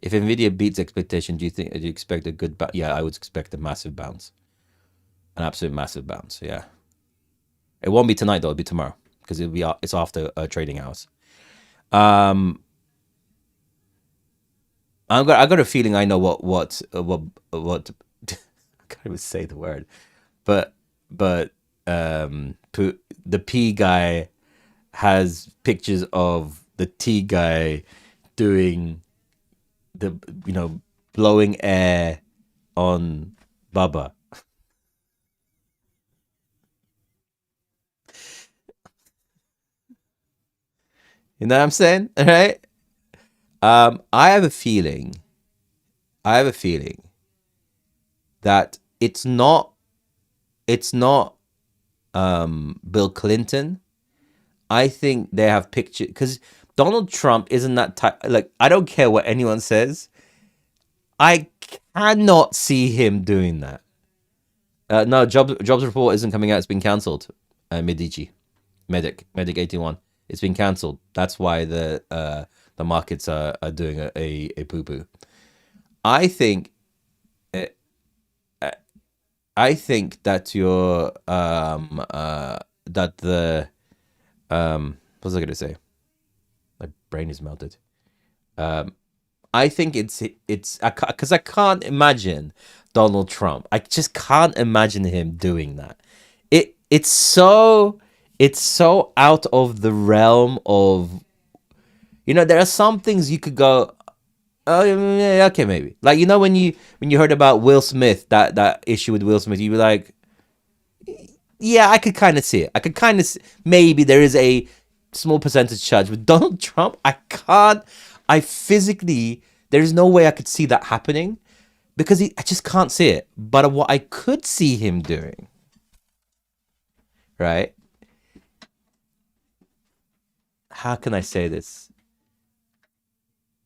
if nvidia beats expectation, do you expect a good yeah, I would expect a massive bounce, an absolute massive bounce. Yeah, it won't be tonight though. It'll be tomorrow because it's after trading hours. I got a feeling I know what I can't even say the word, but the P guy has pictures of the T guy doing the blowing air on Bubba. You know what I'm saying? All right. I have a feeling that it's not Bill Clinton. I think they have pictures because Donald Trump isn't that type. Like, I don't care what anyone says. I cannot see him doing that. No, jobs report isn't coming out. It's been cancelled. Medici, Medic 81. It's been cancelled. That's why the markets are doing a poo poo. I think that your that the what was I gonna say? My brain is melted. I think it's because I can't imagine Donald Trump. I just can't imagine him doing that. It's so out of the realm of there are some things you could go, oh yeah, okay, maybe. Like when you heard about Will Smith, that issue with Will Smith, you were like, yeah, I could kind of see it. I could kind of maybe there is a small percentage charge with Donald Trump. I can't. I physically, there is no way I could see that happening because I just can't see it. But what I could see him doing, right? How can I say this?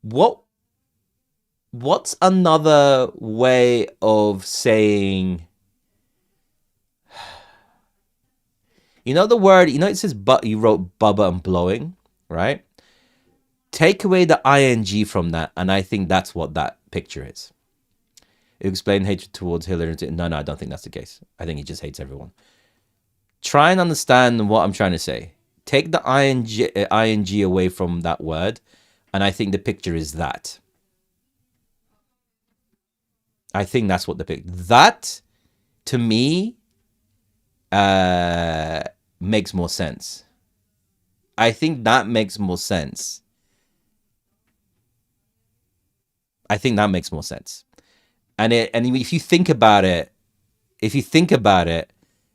What's another way of saying, the word, it says, but you wrote Bubba and blowing, right? Take away the ing from that, and I think that's what that picture is. You explain hatred towards Hillary. No, I don't think that's the case. I think he just hates everyone. Try and understand what I'm trying to say. Take the ing away from that word, and I think the picture is that. I think that's what the picture. That to me makes more sense. I think that makes more sense. I think that makes more sense. And if you think about it,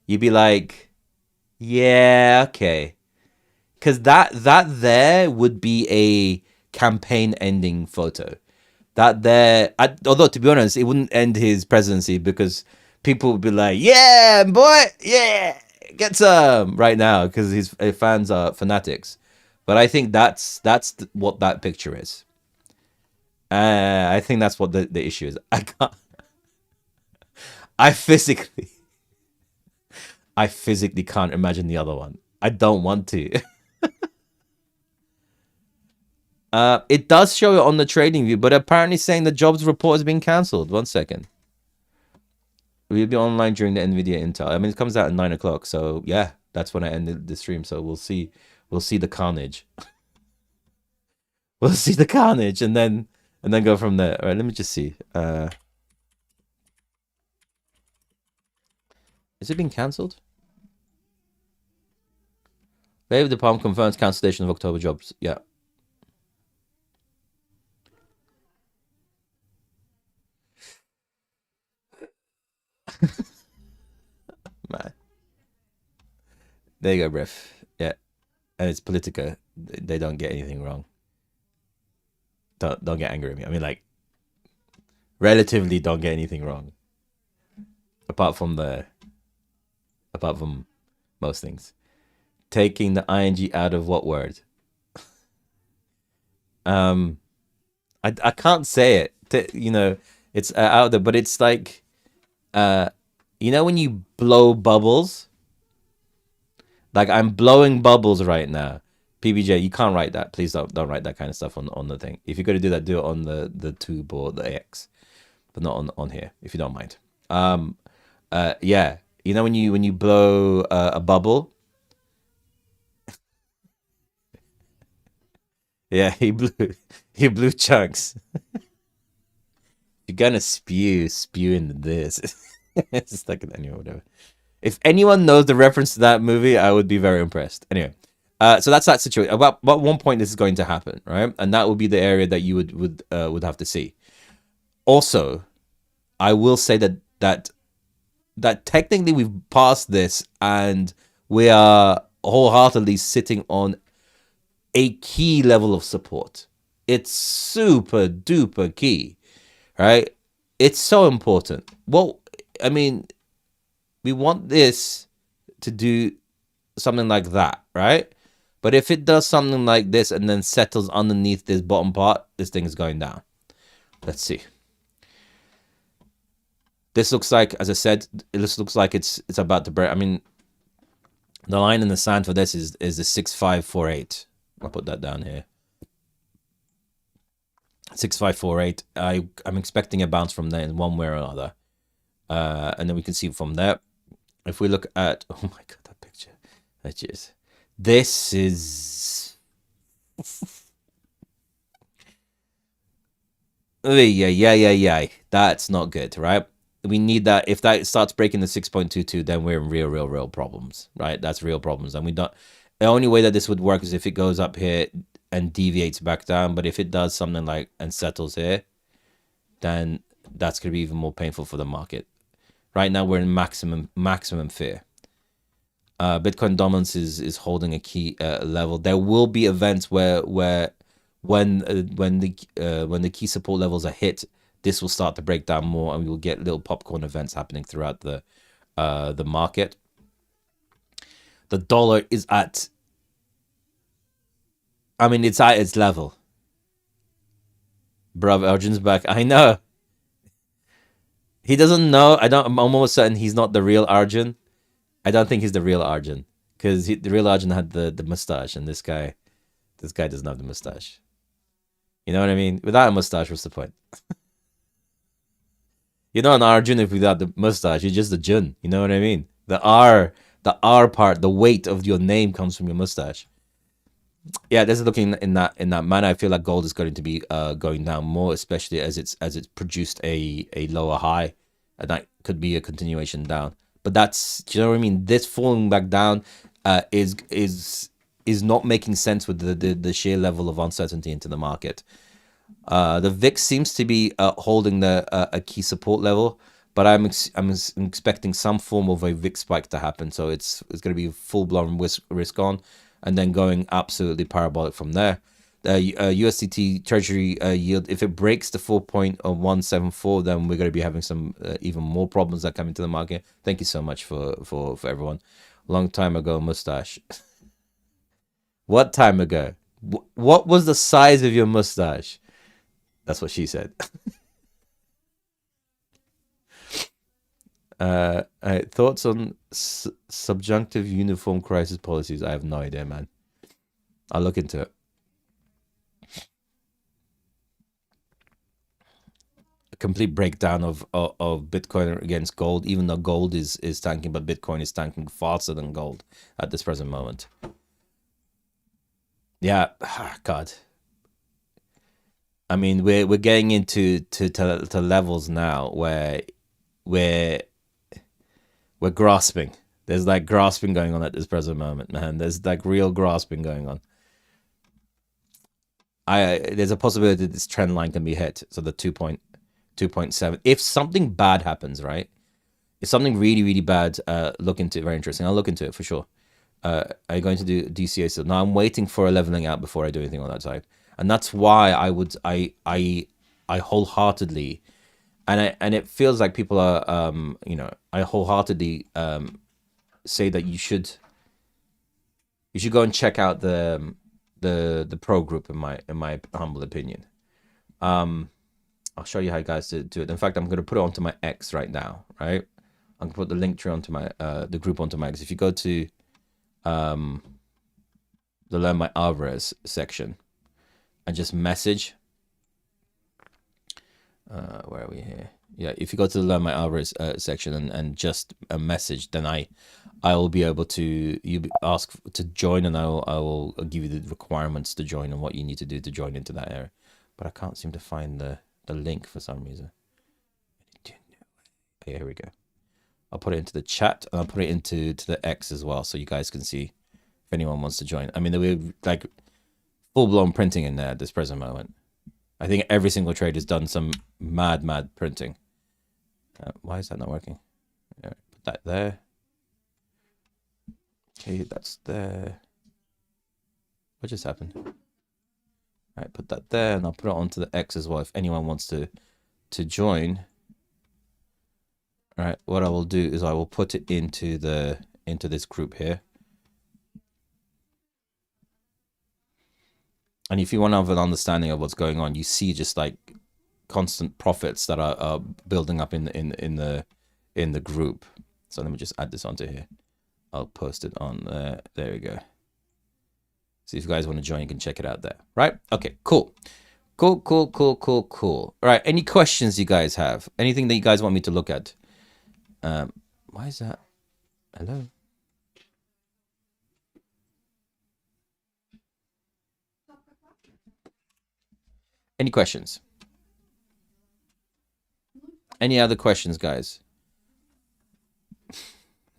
you'd be like, yeah, okay. Because that there would be a campaign ending photo. That there, although to be honest, it wouldn't end his presidency because people would be like, yeah, boy, yeah, get some right now because his fans are fanatics. But I think that's what that picture is. I think that's what the issue is. I physically can't imagine the other one. I don't want to. It does show it on the trading view, but apparently saying the jobs report has been cancelled. 1 second. We'll be online during the nvidia Intel. I mean, it comes out at 9 o'clock, so yeah, that's when I ended the stream. So we'll see the carnage. We'll see the carnage, and then go from there. All right, let me just see. Is it being cancelled? Labor Department confirms cancellation of October jobs. Yeah. Man. There you go, Brief. Yeah. And it's Politica. They don't get anything wrong. Don't get angry at me. I mean, like, relatively don't get anything wrong. Apart from most things. Taking the ing out of what word? I can't say it. You know, it's out there, but it's like, you know, when you blow bubbles. Like I'm blowing bubbles right now. PBJ, you can't write that. Please don't write that kind of stuff on the thing. If you're gonna do that, do it on the tube or the X, but not on here, if you don't mind. Yeah, you know when you blow a bubble. Yeah, he blew chunks. You're gonna spew into this. It's stuck in anyway, whatever. If anyone knows the reference to that movie, I would be very impressed. Anyway, so that's that situation. About one point, this is going to happen, right? And that would be the area that you would have to see. Also, I will say that technically we've passed this, and we are wholeheartedly sitting on a key level of support. It's super duper key, right? It's so important. Well, I mean, we want this to do something like that, right? But if it does something like this and then settles underneath this bottom part, this thing is going down. Let's see. This looks like, as I said, it looks like it's about to break. I mean, the line in the sand for this is the 6548. I'll put that down here. 6548. I'm expecting a bounce from there in one way or another. And then we can see from there. If we look at, oh my god, that picture. This is yeah. That's not good, right? We need that. If that starts breaking the 6.22, then we're in real problems, right? That's real problems. And we don't, the only way that this would work is if it goes up here and deviates back down. But if it does something like and settles here, then that's going to be even more painful for the market. Right now, we're in maximum fear. Bitcoin dominance is holding a key level. There will be events where when the key support levels are hit, this will start to break down more, and we will get little popcorn events happening throughout the market. The dollar is at, I mean, it's at its level. Bruv, Arjun's back. I know. He doesn't know. I'm almost certain he's not the real Arjun. I don't think he's the real Arjun, because the real Arjun had the mustache, and this guy doesn't have the mustache. You know what I mean? Without a mustache, what's the point? You're not an Arjun if without the mustache. You're just a Jun. You know what I mean? The R the R part, the weight of your name comes from your mustache. Yeah, this is looking in that manner. I feel like gold is going to be going down more, especially as it's produced a lower high, and that could be a continuation down. But that's, do you know what I mean? This falling back down is not making sense with the sheer level of uncertainty into the market. The VIX seems to be holding a key support level, but I'm expecting some form of a VIX spike to happen. So it's going to be full blown risk on, and then going absolutely parabolic from there. USDT Treasury yield, if it breaks the 4.174, then we're going to be having some even more problems that come into the market. Thank you so much for everyone. Long time ago, mustache. What time ago? What was the size of your mustache? That's what she said. Thoughts on subjunctive uniform crisis policies? I have no idea, man. I'll look into it. A complete breakdown of Bitcoin against gold, even though gold is tanking, but Bitcoin is tanking faster than gold at this present moment. Yeah, God. I mean, we're getting into to levels now where we're grasping. There's like grasping going on at this present moment, man. There's like real grasping going on. There's a possibility this trend line can be hit. So the 2.7. If something bad happens, right? If something really bad, look into it. Very interesting. I'll look into it for sure. Are you going to do DCA still? No, I'm waiting for a leveling out before I do anything on that side, and that's why I wholeheartedly, and it feels like people are I wholeheartedly say that you should go and check out the pro group in my humble opinion. I'll show you how you guys do it. In fact, I'm going to put it onto my X right now, right? I'm going to put the link tree onto my the group onto my X. If you go to the Learn My Alvarez section and just message, where are we here? Yeah, if you go to the Learn My Alvarez section and just a message, then I will be able to ask to join, and I will give you the requirements to join and what you need to do to join into that area. But I can't seem to find the link for some reason. Yeah, here we go. I'll put it into the chat, and I'll put it into the X as well, so you guys can see if anyone wants to join. I mean, we're like full-blown printing in there at this present moment. I think every single trade has done some mad printing. Why is that not working? Put that there. Okay, that's there. What just happened? All right, put that there, and I'll put it onto the X as well if anyone wants to join. All right, what I will do is I will put it into this group here. And if you want to have an understanding of what's going on, you see just like constant profits that are building up in the group. So let me just add this onto here. I'll post it on there. There we go. So if you guys want to join, you can check it out there. Right? Okay, cool. Cool. All right, any questions you guys have? Anything that you guys want me to look at? Why is that? Hello? Any questions? Any other questions, guys?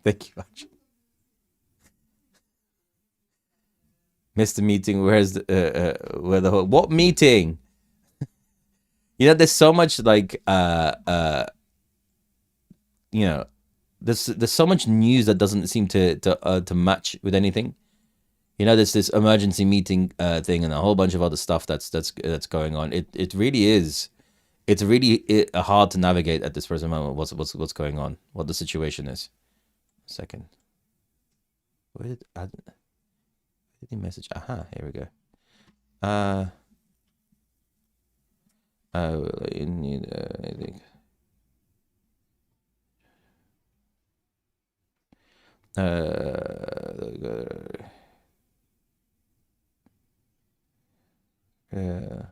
Thank you much. Missed the meeting. Where's the where the whole what meeting? You know, there's so much like you know, there's so much news that doesn't seem to match with anything. You know, there's this emergency meeting thing and a whole bunch of other stuff that's going on. It really is. It's really hard to navigate at this present moment. What's going on? What the situation is. A second. Where did the message? Aha, here we go. You need I think. Yeah.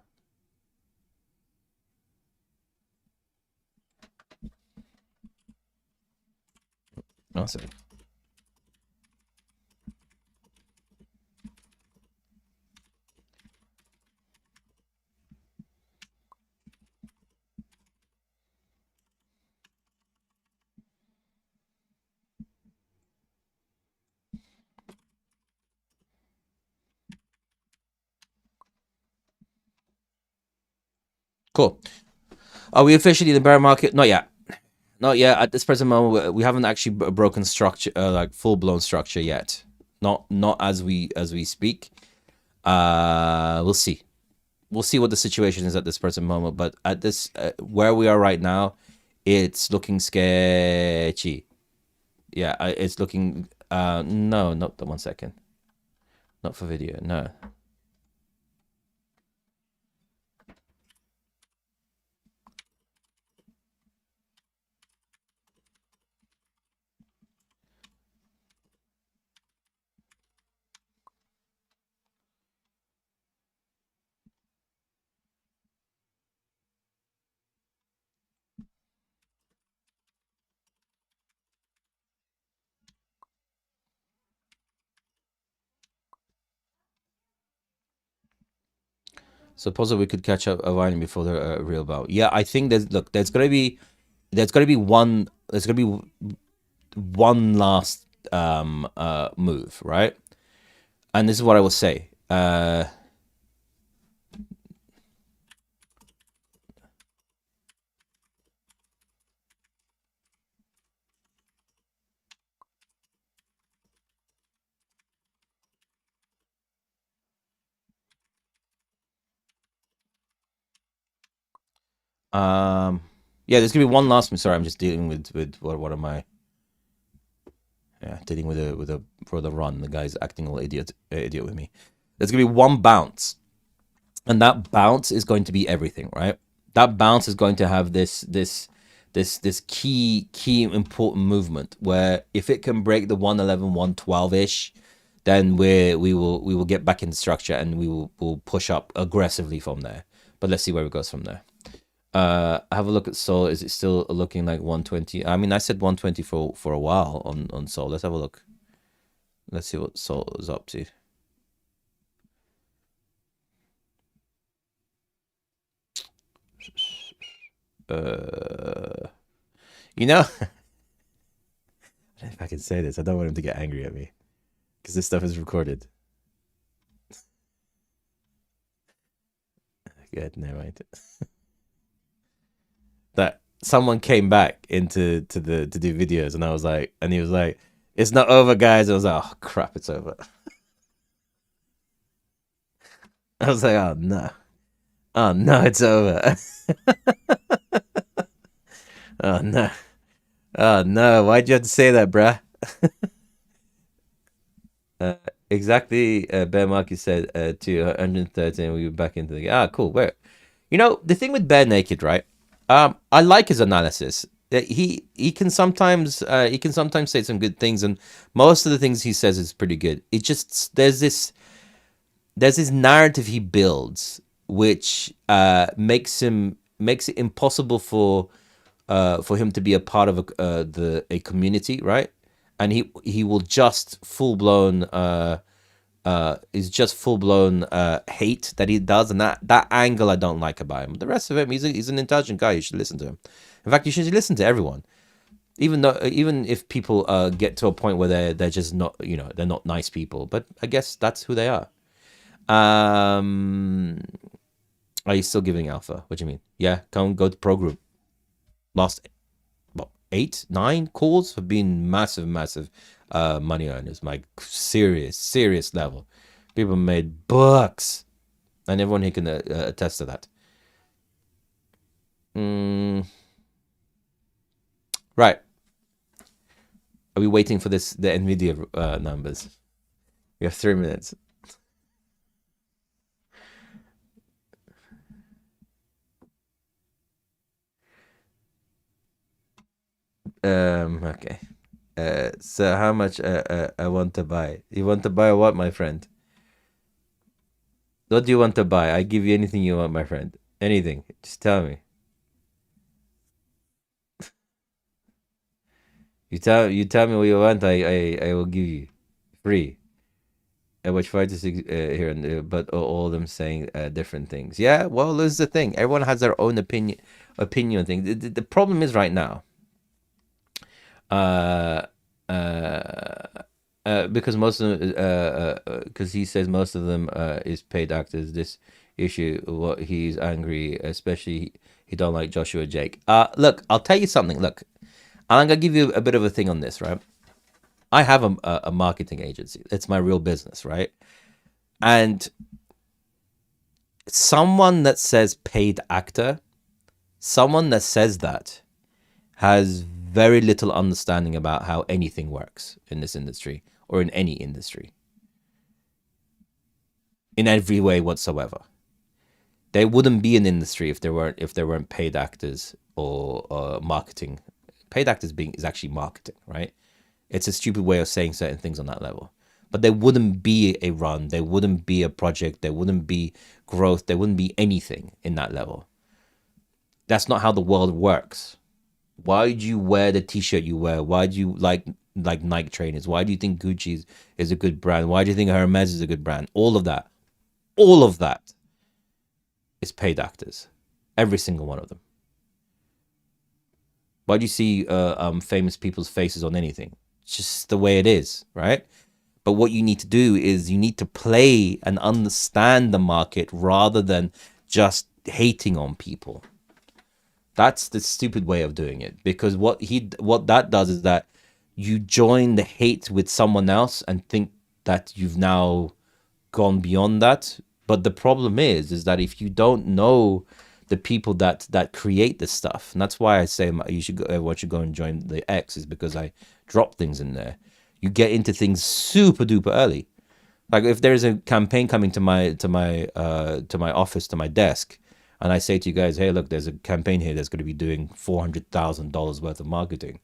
Awesome. Cool. Are we officially in the bear market? Not yet. Not yet. At this present moment, we haven't actually broken structure, like full blown structure yet. Not as we speak. We'll see. We'll see what the situation is at this present moment. But at this where we are right now, it's looking sketchy. Yeah, it's looking. No, not the 1 second. Not for video. No. Suppose we could catch up a Vine before the real bout. Yeah, I think there's gonna be one last move, right? And this is what I will say. Yeah, there's gonna be one last. Sorry, I'm just dealing with what am I? Yeah, dealing with a for the run. The guy's acting all idiot with me. There's gonna be one bounce, and that bounce is going to be everything, right? That bounce is going to have this key important movement where if it can break the 111 112 ish, then we will get back into structure and we'll push up aggressively from there. But let's see where it goes from there. Have a look at Sol. Is it still looking like 120? I mean, I said 120 for a while on Sol. Let's have a look. Let's see what Sol is up to. You know, I don't know if I can say this. I don't want him to get angry at me because this stuff is recorded. Good, never mind. That someone came back into to do videos, and I was like, and he was like, "It's not over, guys." I was like, "Oh crap, it's over." I was like, oh no, it's over." Oh no, oh no, why'd you have to say that, bruh? Uh, exactly. Bear Market said to 113. We were back into the cool. Where, the thing with Bear Naked, right? I like his analysis. He can sometimes say some good things, and most of the things he says is pretty good. It just there's this narrative he builds, which makes it impossible for him to be a part of a community, right? And he will just full blown is just full blown hate that he does, and that angle I don't like about him. The rest of him, he's an intelligent guy. You should listen to him. In fact, you should listen to everyone, even if people get to a point where they're just not, they're not nice people. But I guess that's who they are. Are you still giving alpha? What do you mean? Yeah, go to pro group. Last what 8 9 calls have been massive money earners, like serious level. People made bucks, and everyone here can attest to that. Right. Are we waiting for the nvidia numbers? We have 3 minutes. Okay. So how much I want to buy? You want to buy what, my friend? What do you want to buy? I give you anything you want, my friend. Anything. Just tell me. You tell me what you want. I will give you free. I watch 5 to 6 here and there, but all of them saying different things. Yeah, well, this is the thing. Everyone has their own opinion thing. The problem is right now. Uh, because most of them, because he says most of them is paid actors. This issue. What he's angry, especially he don't like Joshua Jake. Look, I'll tell you something. Look, I'm gonna give you a bit of a thing on this, right? I have a marketing agency. It's my real business, right? And someone that says paid actor, someone that says that has very little understanding about how anything works in this industry or in any industry, in every way whatsoever. There wouldn't be an industry if there weren't paid actors or marketing. Paid actors is actually marketing, right? It's a stupid way of saying certain things on that level. But there wouldn't be a run, there wouldn't be a project, there wouldn't be growth, there wouldn't be anything in that level. That's not how the world works. Why do you wear the t-shirt you wear? Why do you like Nike trainers? Why do you think Gucci is a good brand? Why do you think Hermes is a good brand? All of that is paid actors. Every single one of them. Why do you see famous people's faces on anything? It's just the way it is, right? But what you need to do is you need to play and understand the market rather than just hating on people. That's the stupid way of doing it, because what that does is that you join the hate with someone else and think that you've now gone beyond that. But the problem is that if you don't know the people that create this stuff, and that's why I say everyone should go and join the X, is because I drop things in there. You get into things super duper early. Like if there's a campaign coming to my office, to my desk, and I say to you guys, hey, look, there's a campaign here that's going to be doing $400,000 worth of marketing.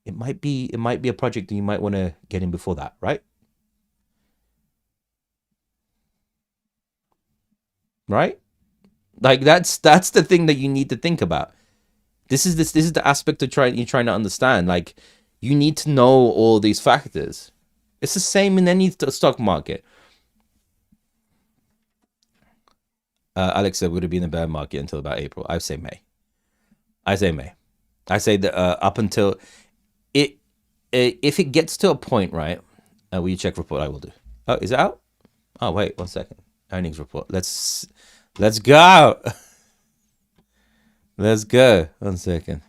It might be a project that you might want to get in before that, right? Right? Like that's the thing that you need to think about. This is the aspect of you're trying to understand. Like you need to know all these factors. It's the same in any stock market. Alex said, would it be in a bear market until about April? I say May. I say that up until it, if it gets to a point, right? Will you check report? I will do. Oh, is it out? Oh, wait, 1 second. Earnings report. Let's go. Let's go. 1 second.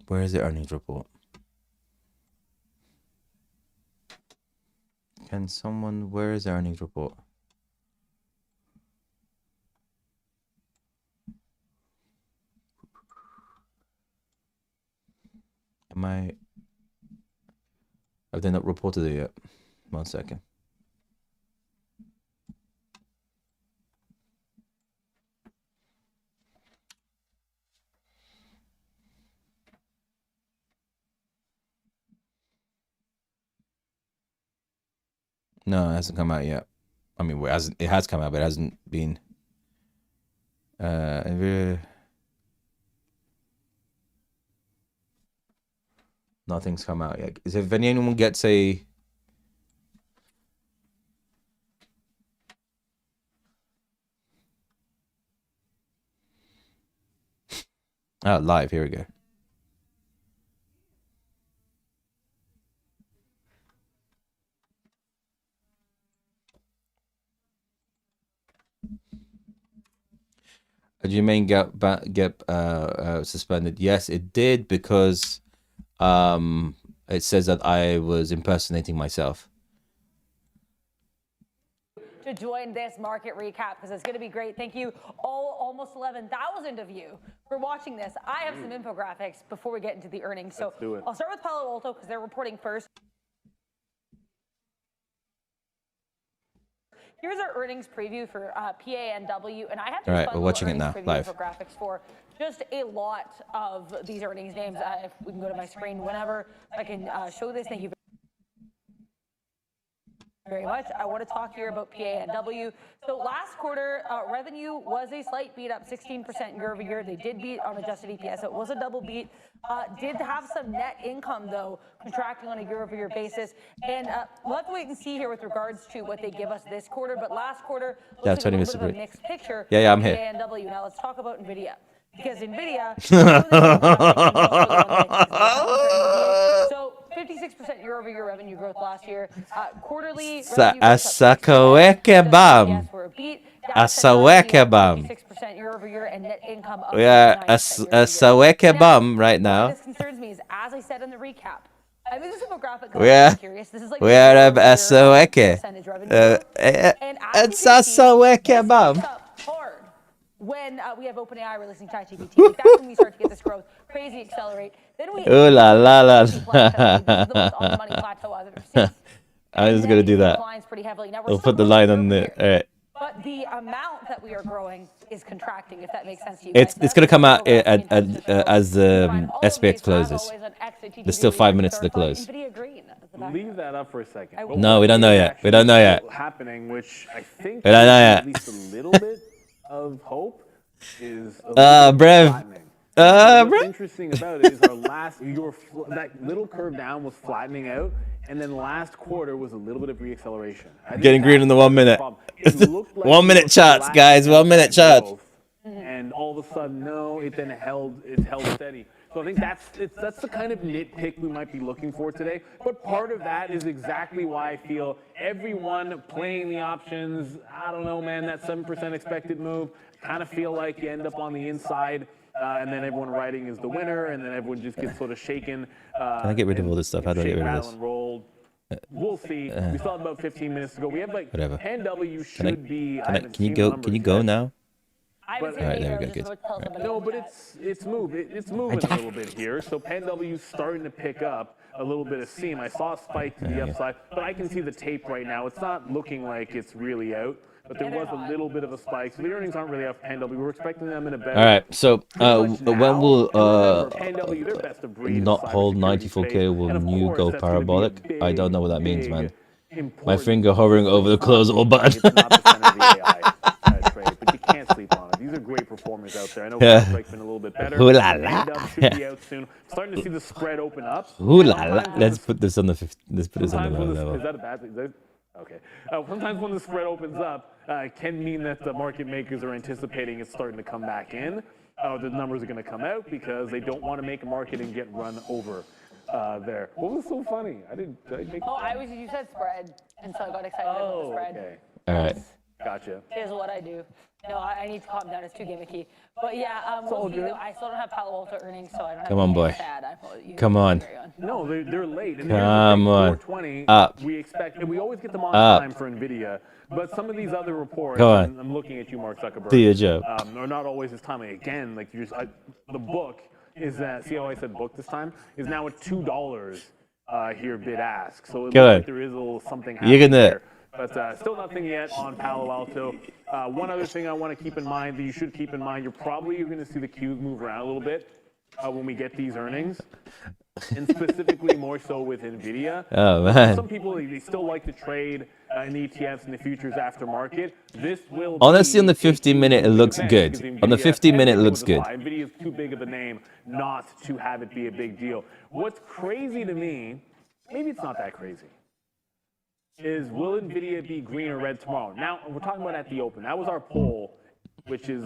Where is the earnings report? Can someone, where is the earnings report? Have they not reported it yet? 1 second. No, it hasn't come out yet. I mean, it has come out, but it hasn't been. Nothing's come out yet. If anyone gets a live, here we go. Did Jermaine get suspended? Yes, it did, because it says that I was impersonating myself. To join this market recap, because it's going to be great. Thank you all, almost 11,000 of you, for watching this. I have some infographics before we get into the earnings. So I'll start with Palo Alto because they're reporting first. Here's our earnings preview for PANW, and I have all right, we're watching it now live. Infographics for just a lot of these earnings names. If we can go to my screen whenever I can show this. Thank you very much. I want to talk here about PANW. So last quarter, revenue was a slight beat, up 16% year over year. They did beat on adjusted EPS, so it was a double beat. Did have some net income, though, contracting on a year over year basis. And we'll have to wait and see here with regards to what they give us this quarter. But last quarter, looks like a 20 little minutes bit of a break. mixed picture. Yeah, I'm here. PANW. Now let's talk about NVIDIA. Because NVIDIA, so 56% year-over-year revenue growth last year. Quarterly revenue growth Asakaweke bam. were a beat. Asaweke bam. 56% year-over-year, and net income up We are 59% asaweke bum right Why now. this concerns me is, as I said in the recap, I think this infographic We are curious. This is like we are asaweke. percentage revenue growth. And as It's you can see, asaweke this bum. picks up hard when we have OpenAI releasing ChatGPT. Like, that's when we start to get this growth crazy accelerate. Then we Ooh la la la. plateau. This is the most on the money plateau I've ever seen. I'm just gonna do that. Declines pretty heavily. Now, we're We'll still put the growing line on the. year-over-year, All right. but the amount that we are growing is contracting, if that makes sense to you It's guys. it's gonna come out as the SPX closes. There's still 5 minutes to the close. Leave that up for a second. But No, what we don't know is yet. We don't know actually yet. Happening, which I think We don't know gives yet. at least a little bit of hope, is a little bit Brev. flattening. What's Brev. interesting about it is our last, that little curve down was flattening out, and then last quarter was a little bit of reacceleration. I think Getting green in the that's 1 minute. problem. It looked like 1 we minute were charts, guys. flattening 1 minute out charts. growth, and all of a sudden, no, it then held steady. So I think that's the kind of nitpick we might be looking for today. But part of that is exactly why I feel everyone playing the options, I don't know, man, that 7% expected move, kind of feel like you end up on the inside, and then everyone writing is the winner, and then everyone just gets sort of shaken. Can I get rid of all this stuff? How do I get rid of this? Rolled. We'll see. We still have about 15 minutes to go. We have like Whatever. PANW should be. I haven't Can you seen go? the Can you numbers go yet. now? Alright, Alright, there we go, good. No, but it's moving a little bit here. So PANW's starting to pick up a little bit of steam. I saw a spike to the upside, but I can see the tape right now. It's not looking like it's really out, but there was a little bit of a spike. So the earnings aren't really off PANW. We were expecting them in a better. All right. So when will PANW, their best of breed, not is hold cybersecurity 94K space. will And of new course, go that's gonna be a parabolic? I don't know what that means, man. My important finger hovering over the close all button. It's not the center of the AI trade, but you can't sleep on it. These are great performers out there. I know Strike's been a little bit better. Ooh la la. PANW should be out soon. Starting to see the spread open up. Ooh la la. Sometimes Let's put this on the let's put this on Sometimes the when low the, level. is that a bad thing? Is that, okay. Sometimes when the spread opens up, it can mean that the market makers are anticipating it's starting to come back in. The numbers are going to come out because they don't want to make a market and get run over there. What was so funny? Did I make you said spread, and so I got excited about the spread. okay. All right. Gotcha. Is what I do. No, I need to calm down. It's too gimmicky. But yeah, all we'll see, good. though. I still don't have Palo Alto earnings, so I don't have Come on, anything boy. sad. Come on. No, they're late. And Come on. 420, Up. we expect, and we always get them on Up. time for NVIDIA, but some of these other reports, Go on. and I'm looking at you, Mark Zuckerberg, Do your job. are not always as timely. Again, like the book is that, see how I said book this time, is now at $2 here bid ask. So it Go looks on. like there is a little something You're happening gonna- here. But still nothing yet on Palo Alto. One other thing I want to keep in mind that you should keep in mind, you're probably going to see the Qs move around a little bit when we get these earnings, and specifically more so with NVIDIA. Oh man. Some people, they still like to trade in the ETFs and the futures after market. This will Honestly, be on the a 15-minute, it looks event good. because On the NVIDIA 15-minute, it everything looks was a good. lie. NVIDIA is too big of a name not to have it be a big deal. What's crazy to me, maybe it's not that crazy, is will NVIDIA be green or red tomorrow? Now, we're talking about at the open. That was our poll, which is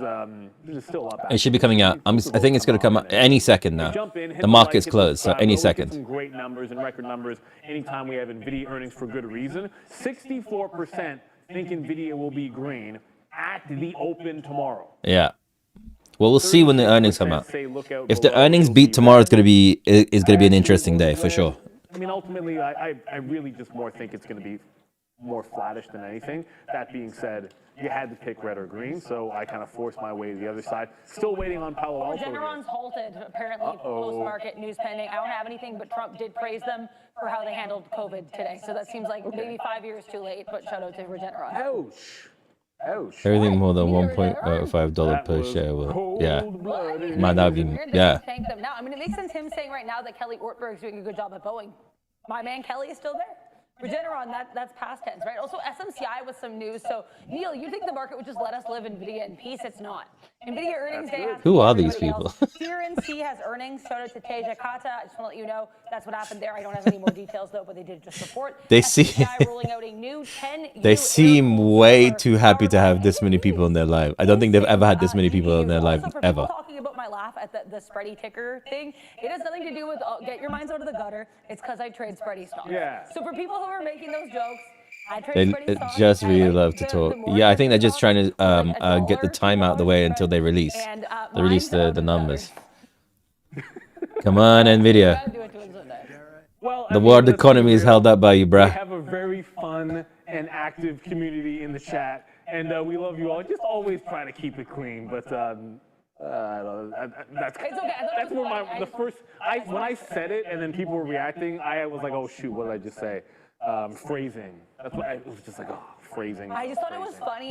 still a lot back. It should be coming out. I think it's going to come out any second now. Jump in, hit The like, market's hit closed, so subscribe. any We'll look at second. Some great numbers and record numbers anytime we have NVIDIA earnings for good reason. 64% think NVIDIA will be green at the open tomorrow. Yeah. Well, we'll see when the earnings come out. Say look out If the below, earnings it'll beat be tomorrow, red. it's going to be an interesting day for sure. I mean, ultimately, I really just more think it's going to be more flattish than anything. That being said, you had to pick red or green, so I kind of forced my way to the other side. Still waiting on Palo Alto. here. Regeneron's halted, apparently, post-market news pending. I don't have anything, but Trump did praise them for how they handled COVID today. So that seems like maybe 5 years too late, but shout out to Regeneron. Ouch. Ouch. Everything more than You never did. $1.5 That per was share will, yeah. cold-blooded. Man, that'd be, Weird that yeah. they thank them now. I mean, it makes sense him saying right now that Kelly Ortberg's doing a good job at Boeing. My man Kelly is still there. Regeneron, that's past tense, right? Also, SMCI with some news. So, Neil, you think the market would just let us live NVIDIA in peace? It's not. NVIDIA earnings day. Who are these people? CRNC has earnings. Shout out to Teja Kata. I just want to let you know that's what happened there. I don't have any more details though, but they did just report. They see. SMCI rolling out a new 10. They seem way too happy to have this many people in their life. I don't think they've ever had this many people in their life ever. Talking about my laugh at the spready ticker thing, it has nothing to do with get your minds out of the gutter. It's because I trade spready stocks. Yeah. So for people who are making those jokes, I trade They spready stocks. just really love to talk. Yeah, I think they're just trying to get the time out of the way until they release. They release the numbers. Come on, Nvidia. Well, The world economy is held up by you, We bruh. have a very fun and active community in the chat, and we love you all. Just always try to keep it clean, but I don't know. That's It's okay. that's where when I said it and then people were reacting, I was like, oh shoot, what did I just say? Phrasing. That's what it was just like, oh, phrasing. I just thought it was funny.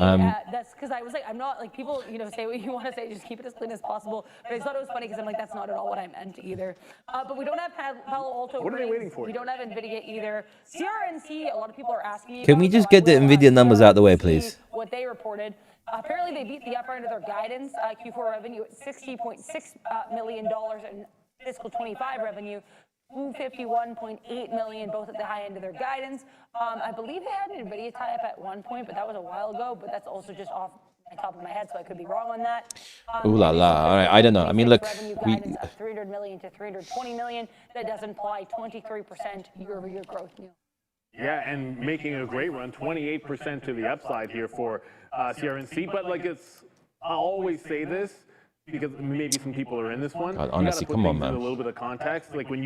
That's because I was like, I'm not like people, say what you want to say, just keep it as clean as possible. But I just thought it was funny because I'm like, that's not at all what I meant either. But we don't have Palo Alto. What are they waiting for? We don't have Nvidia either. CRNC, a lot of people are asking me. Can we about, just so I get the will, Nvidia numbers out the way, CRNC, please? What they reported. Apparently, they beat the upper end of their guidance. Q4 revenue at $60.6 million in fiscal 25 revenue. 251.8 million, both at the high end of their guidance. I believe they had an NVIDIA tie-up at one point, but that was a while ago. But that's also just off the top of my head, so I could be wrong on that. Ooh la la. All right, I don't know. I mean, look, revenue we guidance of 300 million to 320 million. That does imply 23% year-over-year growth. Yeah, and making a great run, 28% to the upside here for CRNC. But like I'll always say this because maybe some people are in this one. God, honestly, you gotta put come on, things man. into a little bit of context. Like when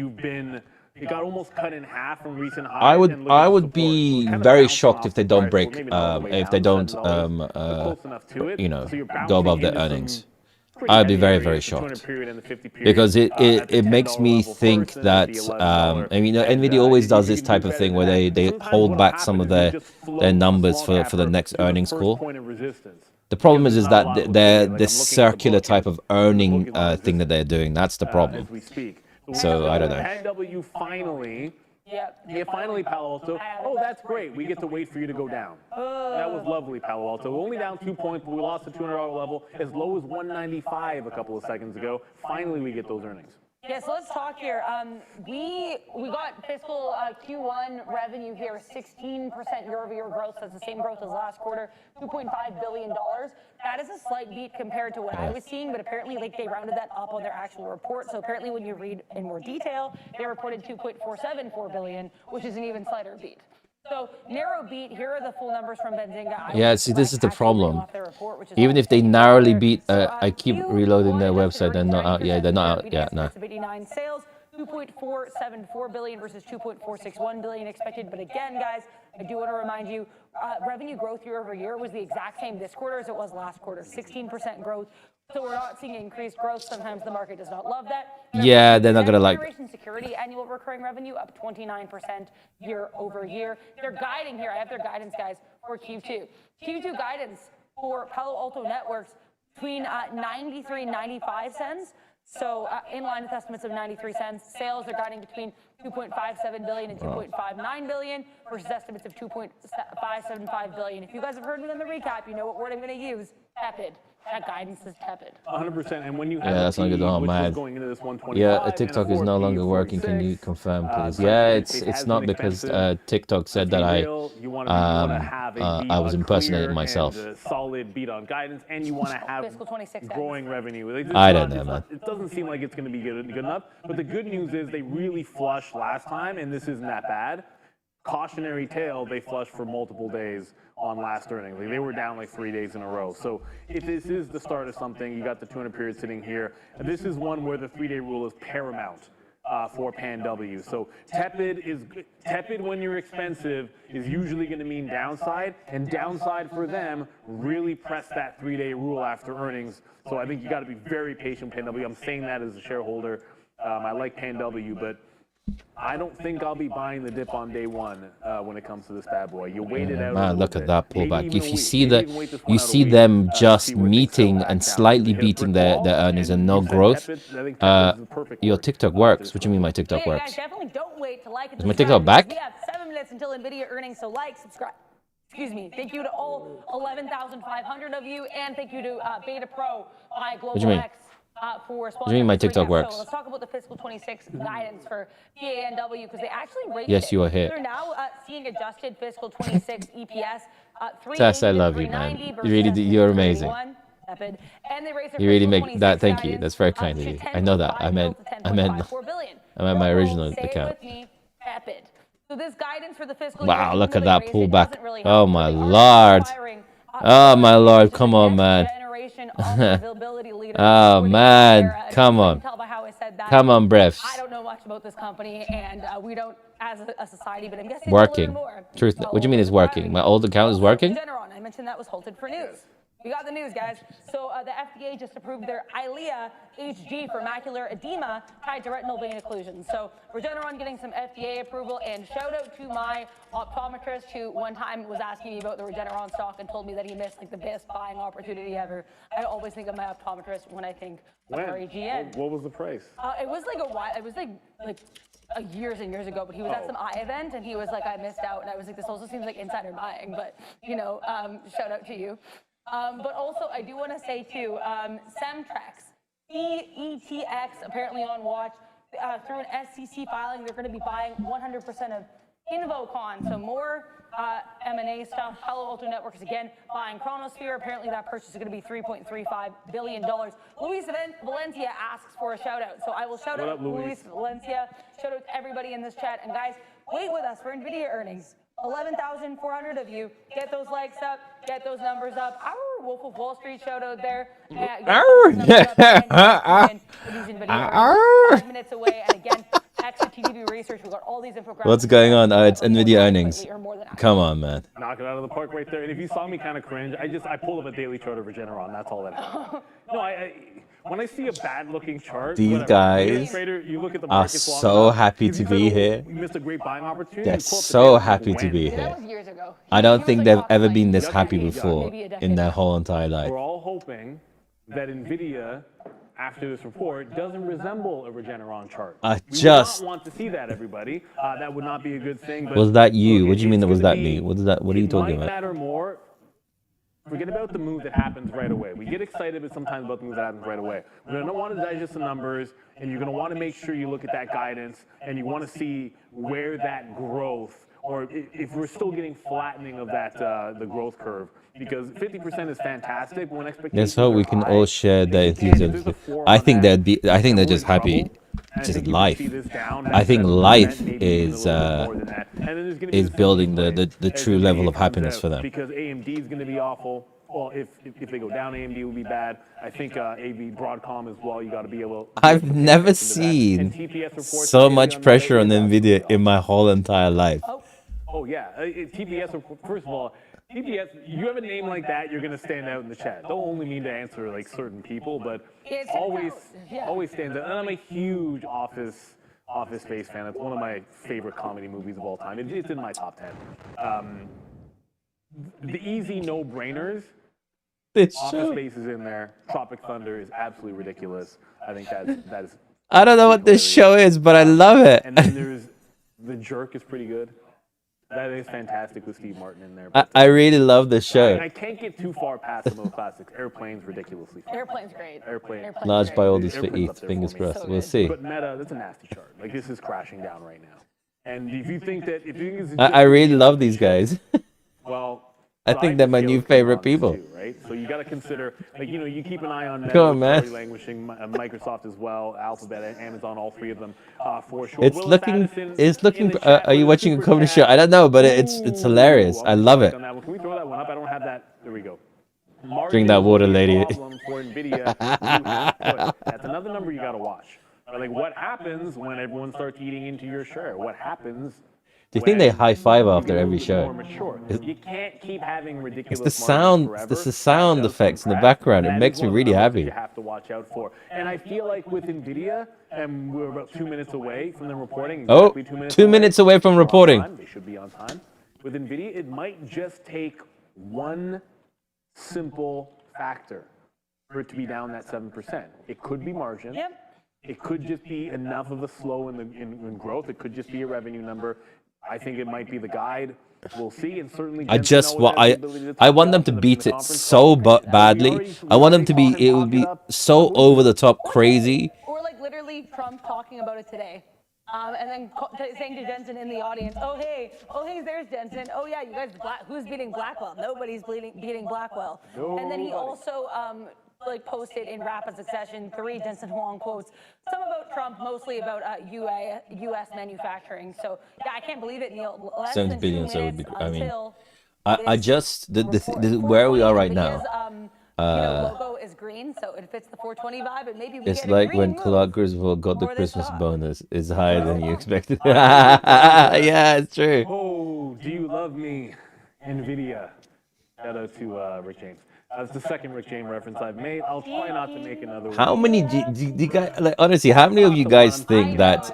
it got almost cut in half from recent highs. I and look I at the would support. be Kind of very bounced shocked off if they the don't price, break well, maybe not all the way if they down don't $7, but close enough to it. So you're go bouncing above their into some earnings. pretty I'd be heavy very, areas, very the 200 shocked. period and the 50 period, Because at the it makes $10 me level think first, and that at the $11 I mean, and, Nvidia always if does you this can type do of better thing than where that, they sometimes hold what'll back happen some of is you'll just their float numbers small for cap the next to earnings first call. point of resistance. The problem Because is there's not a lot that of they're liquidity. Like, this I'm looking at the circular book, type and of the earning book is on thing that they're doing. That's the problem. as we speak. So, I don't know. PanW finally. Yep. Yeah, finally, Palo Alto. Oh, that's great. We get to wait for you to go down. That was lovely, Palo Alto. We're only down 2 points, but we lost the $200 level as low as 195 a couple of seconds ago. Finally, we get those earnings. Yeah, so let's talk here. We got fiscal Q1 revenue here, 16% year-over-year growth. That's the same growth as last quarter, $2.5 billion. That is a slight beat compared to what I was seeing, but apparently like they rounded that up on their actual report. So apparently when you read in more detail, they reported 2.474 billion, which is an even slighter beat. So narrow beat, here are the full numbers from Benzinga. Yeah, see, this is the problem. Even if they narrowly beat, I keep reloading their website. They're not out yet. They're not out yet. No. 89 sales, 2.474 billion versus 2.461 billion expected. But again, guys, I do want to remind you, revenue growth year over year was the exact same this quarter as it was last quarter, 16% growth. So we're not seeing increased growth. Sometimes the market does not love that. Yeah, they're not gonna like. Generation security annual recurring revenue up 29% year over year. They're guiding here. I have their guidance, guys, for Q2. Q2 guidance for Palo Alto Networks between 93 and 95 cents. So in line with estimates of 93 cents. Sales are guiding between 2.57 billion and 2.59 billion versus estimates of 2.575 billion. If you guys have heard me on the recap, you know what word I'm going to use. Tepid. That guidance is tepid. 100%. And when you have Yeah, that's not good. Oh, man. going into this 125, Yeah, TikTok is no longer working. Can you confirm, please? Yeah, it's not because TikTok said that I was impersonating myself. Solid beat on guidance, and you want to have Fiscal 26 growing revenue. Like, I don't know, man. It doesn't seem like it's going to be good enough. But the good news is they really flushed last time, and this isn't that bad. Cautionary tale, they flushed for multiple days on last earnings. Like, they were down like 3 days in a row. So if this is the start of something, you got the 200 period sitting here. And this is one where the 3-day rule is paramount for PanW. So tepid when you're expensive is usually going to mean downside, and downside for them really press that 3-day rule after earnings. So I think you got to be very patient with PanW. I'm saying that as a shareholder. I like PanW, but I don't think I'll be buying the dip on day one when it comes to this bad boy. You wait it out. Man, look at that pullback. Maybe If even a you week. see Maybe that, even wait this one you out a see week, them just see when things meeting settle and back down. slightly Hit a brick beating their wall, earnings and you no said growth. tepid. I think tepid is the perfect Your word TikTok for works. this What do you mean my one. TikTok Yeah, guys, works? definitely don't wait to like and Is my subscribe TikTok back? because we have 7 minutes until NVIDIA earnings, so like, subscribe. Excuse me. Thank you to all 11,500 of you, and thank you to Beta Pro by What do you mean? Global X for What do you mean my TikTok recap. works? So let's talk about the fiscal 26 guidance for PANW because they actually raised Yes, it. you are here. They're now seeing adjusted fiscal 26 EPS Tess, I love you, man. You really do. You're amazing. And they raised their You really fiscal make that. 26 Thank you. guidance That's very up kind of to you. I know that. 10.5 mil to I meant 10.54 billion. my original Say it account. with me, tepid. So this guidance for the fiscal Wow, year, look even at though that they raised it, pullback. doesn't really Oh help. my They are lord. acquiring, Oh my lord, which is come the on, next man. generation observability leader Oh for the man, era. And come you on. can tell by how I said that. Come on, I Brefs. don't know much about this company, and we don't as a society, but I'm guessing Working. we'll learn more. Truth. What do you mean it's working? My old account is working? Regeneron, I mentioned that was halted for news. We got the news, guys. So the FDA just approved their EYLEA HG for macular edema tied to retinal vein occlusion. So Regeneron getting some FDA approval, and shout out to my optometrist who one time was asking me about the Regeneron stock and told me that he missed like the best buying opportunity ever. I always think of my optometrist when I think of REGN. What was the price? It was like a while. It was like years and years ago. But he was at some eye event and he was like, I missed out, and I was like, this also seems like insider buying. But you know, shout out to you. But also, I do want to say too, Semtrex, EETX, apparently on watch through an SEC filing. They're going to be buying 100% of Invocon, so more M&A stuff. Palo Alto Networks again buying Chronosphere. Apparently, that purchase is going to be $3.35 billion. Luis Valencia asks for a shout out, so I will shout out Luis Valencia. Shout out to everybody in this chat, and guys, wait with us for NVIDIA earnings. 11,400 of you. Get those likes up. Get those numbers up. Our Wolf of Wall Street shout out there. Get those numbers up and for these NVIDIA earnings. 5 minutes away. And again, exit TTV research. We've got all these infographics. What's going on? It's NVIDIA earnings. Come on, man. Knock it out of the park right there. And if you saw me kind of cringe, I pulled up a daily chart of Regeneron. That's all that happened. No, when I see a bad-looking chart, These whatever, guys trader, you look at the are markets long so enough, happy if to you be feel here. You missed a great buying opportunity. They're you pull up the so daily, happy to win. be That here. was years ago. I don't He think was, they've like, ever talking been this like happy maybe a before decade in their ago. whole entire life. We're all hoping that NVIDIA, after this report, doesn't resemble a Regeneron chart. We would just- not want to see that, everybody. That would not be a good thing. But Was that you? look, What do you mean it's that was gonna that be- me? What are you talking It might about? matter more. Forget about the move that happens right away. We get excited sometimes about the move that happens right away. We're going to want to digest the numbers, and you're going to want to make sure you look at that guidance, and you want to see where that growth, or if we're still getting flattening of that the growth curve, because 50% is fantastic. When expectations Let's hope we are can high, all share their if there's a enthusiasm. 4 I on think that, I think they're we're just in happy. trouble. And I Just think you life. can see this down I think 7%, life maybe even a is little bit more than that. And then there's gonna be is this building delay the as true NVIDIA level of comes happiness out, for them. because AMD is going to be awful. Well, if they go down, AMD will be bad. I think AV Broadcom as well. You got to be able. I've pay never attention to that. And seen TPS reports so lately much that pressure is on absolutely Nvidia in my whole entire life. Oh yeah, TPS. First of all, TPS. You have a name like that, you're gonna stand out in the chat. Don't only mean to answer like certain people, but It's always yeah. always stands out. And I'm a huge Office Space fan. It's one of my favorite comedy movies of all time. It's in my top 10. The easy no-brainers. This Office show. Space is in there. Tropic Thunder is absolutely ridiculous. I think that is. I don't know what this show is, but I love it. And then there's The Jerk is pretty good. That is fantastic with Steve Martin in there. I really love this And show. I can't get too far past some of the classics. Airplane's ridiculously fun. Airplane's great. Airplane. Large great. by orders for Airplane's up ETH. there Fingers for me. crossed. So We'll good. see. But Meta, that's a nasty chart. Like, this is crashing down right now. And if you think that, if you think it's I really love these guys. well, I think they're my new favorite people. Too, right? So you got to consider, like, you keep an eye on Meta, Come on, which is man. already languishing, Microsoft as well, Alphabet, Amazon, all three of them, for sure. It's Willis looking. Addison It's in looking. the chat Are you with a watching a super comedy show? chat. I don't know, but it's hilarious. Ooh, I I'm love psyched it. on that one. Can we throw that one up? I don't have that. There we go. Drink that water, lady. Problem for NVIDIA. That's another number you got to watch. Like, what happens when everyone starts eating into your share? What happens? Do you think they high five after every More show? mature. You can't keep having ridiculous. It's the sound. margins It's the forever. sound That does effects in the compress. background. It That makes is me one of really the numbers happy. You have to watch out for. And I feel like with NVIDIA, and we're about 2 minutes away from them reporting. Oh, Exactly 2 minutes 2 minutes away from They're on reporting. time. They should be on time. With NVIDIA, it might just take one simple factor for it to be down that 7%. It could be margin. Yep. It could just be enough of a slow in growth. It could just be a revenue number. I think it might be the guide. We'll see, and certainly I Jensen just always want has the ability to I touch want them up to in the beat it conference so call. We badly. I want them already to saw be. him It would talk it be up so on over the Bloomberg. top crazy. Or like literally Trump talking about it today. And then saying to Jensen in the audience, oh hey, there's Jensen. Oh yeah, you guys, who's beating Blackwell? Nobody's beating Blackwell. And then he also like posted in rapid succession 3 Jensen Huang quotes, some about Trump, mostly about U.S. manufacturing. So yeah, I can't believe it, Neil. Less 70 than 2 billion. So it would minutes be. I mean, until I this just report. where we 420, are right Nvidia's, now. logo is green, so it fits the 420 vibe, and maybe we It's get a like when green Clark move Griswold got the for this Christmas stock. bonus. It's higher than you expected. I think it's Yeah, it's true. Oh, do you love me, NVIDIA? Shout out to Rick James. That's the second Rick James reference I've made. I'll try not to make another How one. many do you guys like? Honestly, how many of you guys think that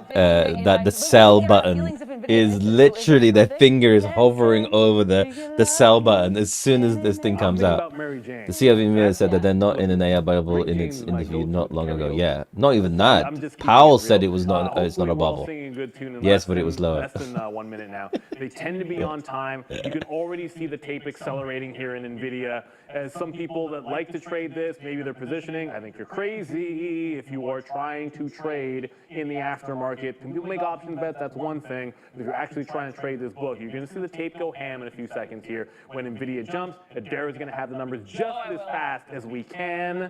the sell button is literally their finger is hovering over the sell button as soon as this thing I'm comes thinking out? about Mary Jane. The CFO said that they're not Look, in an AI bubble Rick in James its is my interview go-to not with long ago. karaoke. Yeah, not even that. I'm just keeping Powell it said real. it was not. It's not Hopefully a we're all bubble. singing a good tune in Yes, but it was lower. less than 1 minute now. They tend to be on time. You can already see the tape accelerating here in NVIDIA. As some people that like to trade this, maybe they're positioning. I think you're crazy if you are trying to trade in the aftermarket. When people make option bets, that's one thing. But if you're actually trying to trade this book, you're going to see the tape go ham in a few seconds here. When NVIDIA jumps, Adair is going to have the numbers just as fast as we can.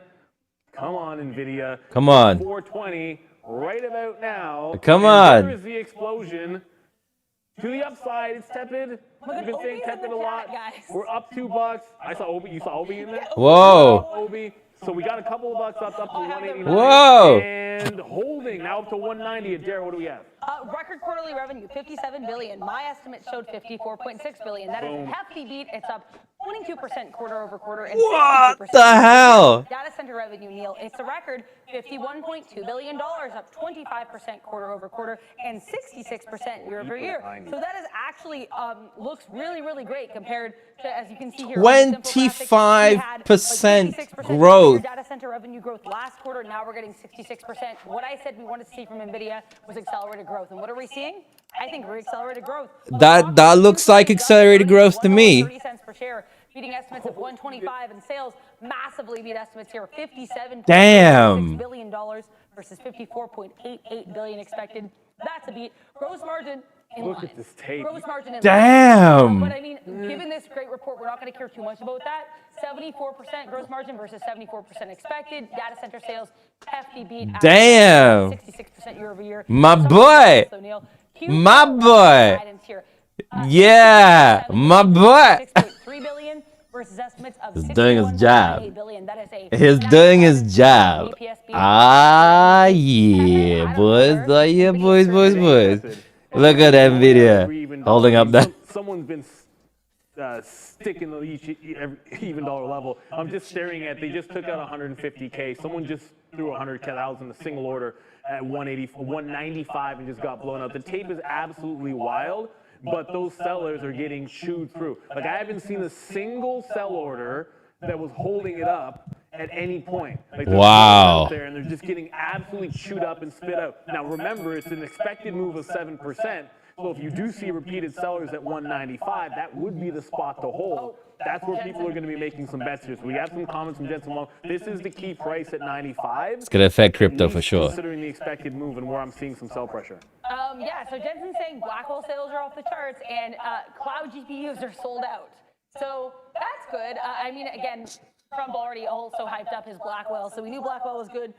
Come on, NVIDIA. Come on. 420 right about now. Come And on. there is the explosion. To the upside, it's tepid. You've been saying tepid a lot. We're up $2. I saw Obi. You saw Obi in there? Whoa. Obi. So we got a couple of bucks up to 189. Whoa. And holding now up to 190. Adair, what do we have? Record quarterly revenue, 57 billion. My estimate showed 54.6 billion. That is a hefty beat. It's up 22% quarter over quarter and 62% What the hell? data center revenue, Neil. It's a record $51.2 billion, up 25% quarter over quarter and 66% year over year. So that is actually looks really, really great compared to, as you can see here, 25% growth. data center revenue growth last quarter. Now we're getting 66%. What I said we wanted to see from NVIDIA was accelerated growth. And what are we seeing? I think re-accelerated growth. That looks like accelerated growth to me. 30 cents per share, beating estimates of 125 in sales. Massively beat estimates here. $57 billion versus $54.88 billion expected. That's a beat. Gross margin in line. Look at this tape. Gross margin in line. Damn. But I mean, given this great report, we're not going to care too much about that. 74% gross margin versus 74% expected. Data center sales, hefty beat. Damn. 66% year over year. My boy. My boy. Yeah, my boy. 6.3 billion versus estimates of He's doing his job. 61.8 billion. That is a He's doing his job. Ah, yeah, boys. Oh, yeah, boys. Look at NVIDIA holding up that. Someone's been sticking the even dollar level. I'm just staring at. They just took out 150K. Someone just threw 100,000 in a single order at 195 and just got blown out. The tape is absolutely wild, but those sellers are getting chewed through. Like, I haven't seen a single sell order that was holding it up at any point. Like, wow. Out there, and they're just getting absolutely chewed up and spit out. Now, remember, it's an expected move of 7%. So if you do see repeated sellers at 195, that would be the spot to hold. That's where people are going to be making some bets here. So we have some comments from Jensen Long. This is the key price at 95. It's going to affect crypto for sure. Considering the expected move and where I'm seeing some sell pressure. Yeah, so Jensen's saying Blackwell sales are off the charts and cloud GPUs are sold out. So that's good. I mean, again, Trump already also hyped up his Blackwell, so we knew Blackwell was good.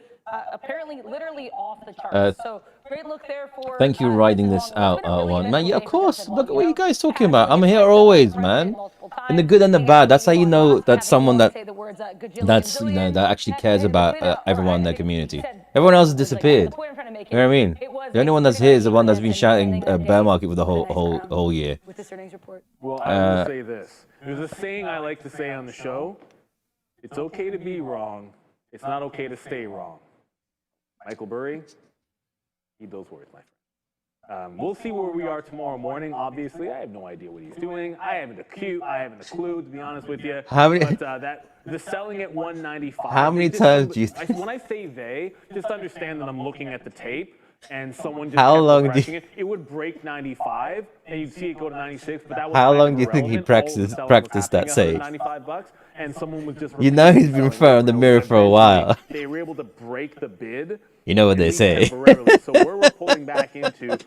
Apparently, literally off the charts. So great look there for. Thank you for writing this out, one man. Yeah, of course. Look, what are you guys talking about? I'm here always, man. In the good and the bad. That's how you know that someone that that actually cares about everyone in their community. Everyone else has disappeared. You know what I mean? The only one that's here is the one that's been shouting bear market for the whole year. With this earnings report. Well, I will say this. There's a saying I like to say on the show. It's okay to be wrong. It's not okay to stay wrong. Michael Burry, heed those words, my friend. We'll see where we are tomorrow morning. Obviously, I have no idea what he's doing. I haven't a clue, to be honest with you. How many? But the selling at 195. How many times do you? When I say they, just understand that I'm looking at the tape. and someone just How kept long do refreshing it, it would break 95, and you'd see it go to 96, but that was How kind long of do you think he irrelevant. All of the selling was practiced that happening save? at $195, and someone was just You know repeatedly he's been in selling front of the over and mirror over, for a and while. eventually they were able to break the bid. You know what At they least say. temporarily. So where we're pulling back into,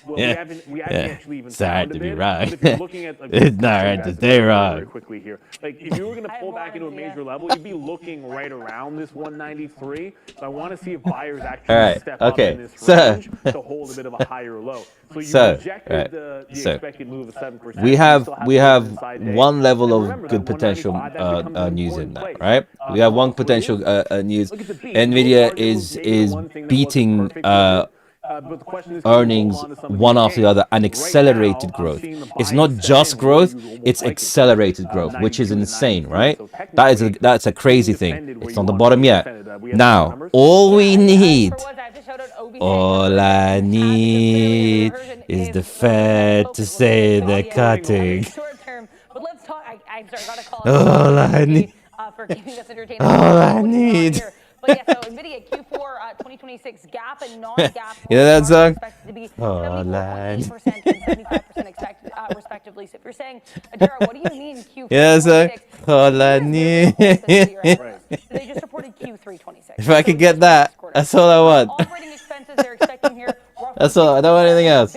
well, Yeah. we haven't Yeah. actually even It's hard found a to be bid. wrong. But if you're looking at, like, It's not I'll show you hard to guys stay very, wrong. very quickly here. Like if you were going to pull back into a major level, you'd be looking right around this 193. So I want to see if buyers actually All right, step up okay, in this so- range to hold a bit of a higher low. So you So, rejected right, the so, expected move of 7%. We You have still we the have inside day. one level And of remember, good that potential 195, that becomes an news in important that, place. right? We have one monthly potential is, news. look at the beat. Nvidia No margin was maybe the is one thing that wasn't beating perfect with it. But the question is, can you hold earnings on to some of one these after the gains? other and Right accelerated now, I'm growth. seeing the It's buying not set just in where growth, you almost it's like it. accelerated growth, which is 92 and insane, 93, right? so That's a crazy being thing. defended where It's you on the want bottom to be yet. defended. We have Now, numbers. all we Yeah, need, for once, I have to shout out OBC all Incorporated, I as this clearly need version is the the Fed to focus. say We'll they're get to the cutting. short term, but let's talk. I'm sorry, gotta call All out I need, for keeping us entertained. all I What's going on need. here? But yeah, so Nvidia Q4 2026 GAAP and non-GAAP You know that margins song? expected to be All I 74.8% and 75% expected, respectively. So if you're saying, Jared, what do you mean Q4 You know that song? 26? All I need. They just reported Q3 26. If I could get that, that's all I want. Operating expenses they're expecting here. That's all. I don't want anything else.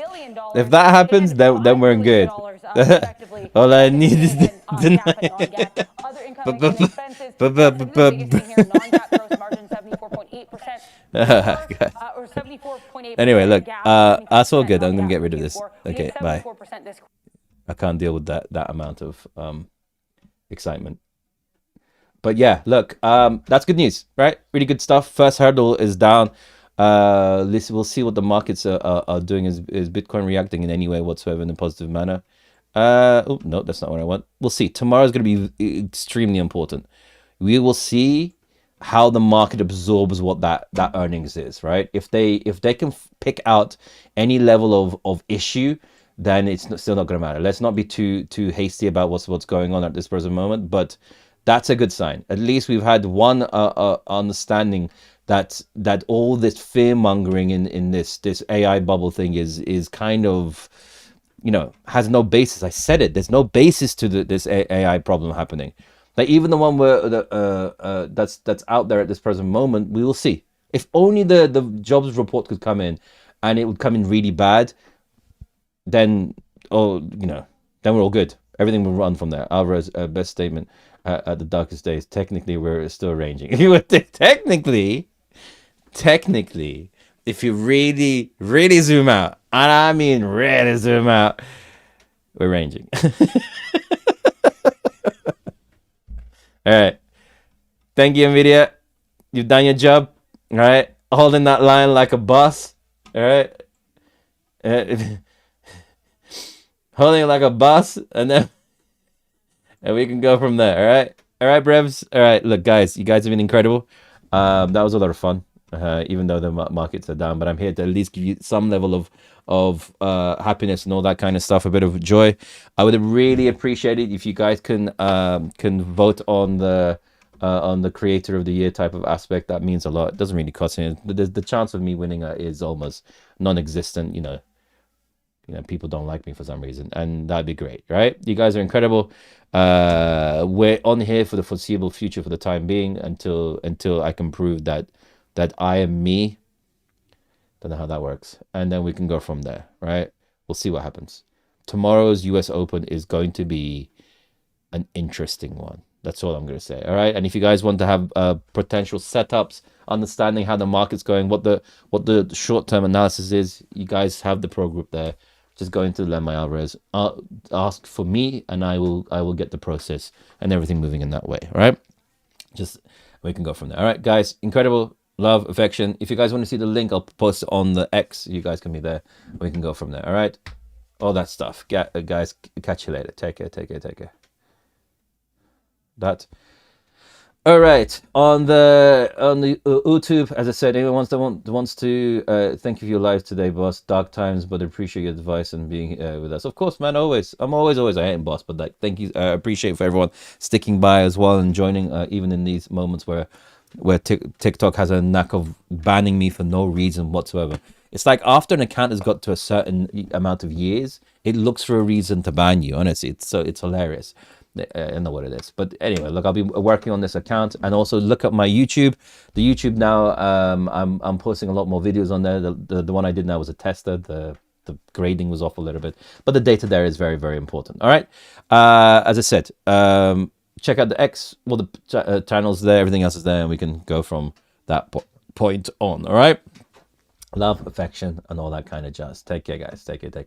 If that happens, then we're good. All I need is the Other income and expenses. The biggest thing here, non-GAAP gross margin 74.8%. Or 74.8%. Anyway, look, GAAP, that's all good. I'm gonna non-GAAP get rid of Q4. this. We Okay, hit bye. 74% this I can't deal with that amount of excitement. But yeah, look, that's good news, right? Really good stuff. First hurdle is down. We'll see what the markets are doing. Is Bitcoin reacting in any way whatsoever in a positive manner? Oh no, that's not what I want. We'll see. Tomorrow's going to be extremely important. We will see how the market absorbs what that earnings is, right? If they can pick out any level of issue, then it's still not going to matter. Let's not be too hasty about what's going on at this present moment, but that's a good sign. At least we've had one understanding that all this fear mongering in this AI bubble thing is kind of, has no basis. I said it. There's no basis to this AI problem happening. Like even the one where that's out there at this present moment, we will see. If only the jobs report could come in, and it would come in really bad, then then we're all good. Everything will run from there. Alvarez best statement at the darkest days. Technically, we're still ranging. Technically, if you really zoom out, and I mean really zoom out, we're ranging. All right. Thank you, Nvidia. You've done your job. All right. Holding that line like a boss. All right. Holding it like a boss, and we can go from there. All right, Brevs. All right, look, guys, you guys have been incredible. That was a lot of fun, even though the markets are down. But I'm here to at least give you some level of happiness and all that kind of stuff, a bit of joy. I would really appreciate it if you guys can vote on the creator of the year type of aspect. That means a lot. It doesn't really cost anything. The chance of me winning is almost non-existent. People don't like me for some reason, and that'd be great, right? You guys are incredible. We're on here for the foreseeable future for the time being until I can prove that I am me. Don't know how that works, and then we can go from there, right? We'll see what happens. Tomorrow's US Open is going to be an interesting one. That's all I'm going to say. All right. And if you guys want to have potential setups, understanding how the market's going, what the short-term analysis is, you guys have the pro group there. Just go into Lemmy Alvarez, ask for me, and I will get the process and everything moving in that way. All right. Just we can go from there. All right, guys. Incredible love, affection. If you guys want to see the link, I'll post it on the X. You guys can be there. We can go from there. All right. All that stuff. Guys, catch you later. Take care. That. All right, on the YouTube, as I said, anyone wants to thank you for your live today, boss. Dark times, but I appreciate your advice and being with us. Of course, man. I'm always I ain't boss, but thank you. I appreciate for everyone sticking by as well and joining, even in these moments where where TikTok has a knack of banning me for no reason whatsoever. It's like after an account has got to a certain amount of years, it looks for a reason to ban you. Honestly, it's hilarious. I don't know what it is, but anyway, look, I'll be working on this account, and also look at my YouTube. The YouTube now, I'm posting a lot more videos on there. The one I did now was a tester. The grading was off a little bit, but the data there is very, very important. All right, as I said, check out the X, well, the channels there, everything else is there, and we can go from that point on. All right, love, affection, and all that kind of jazz. Take care, guys. Take care.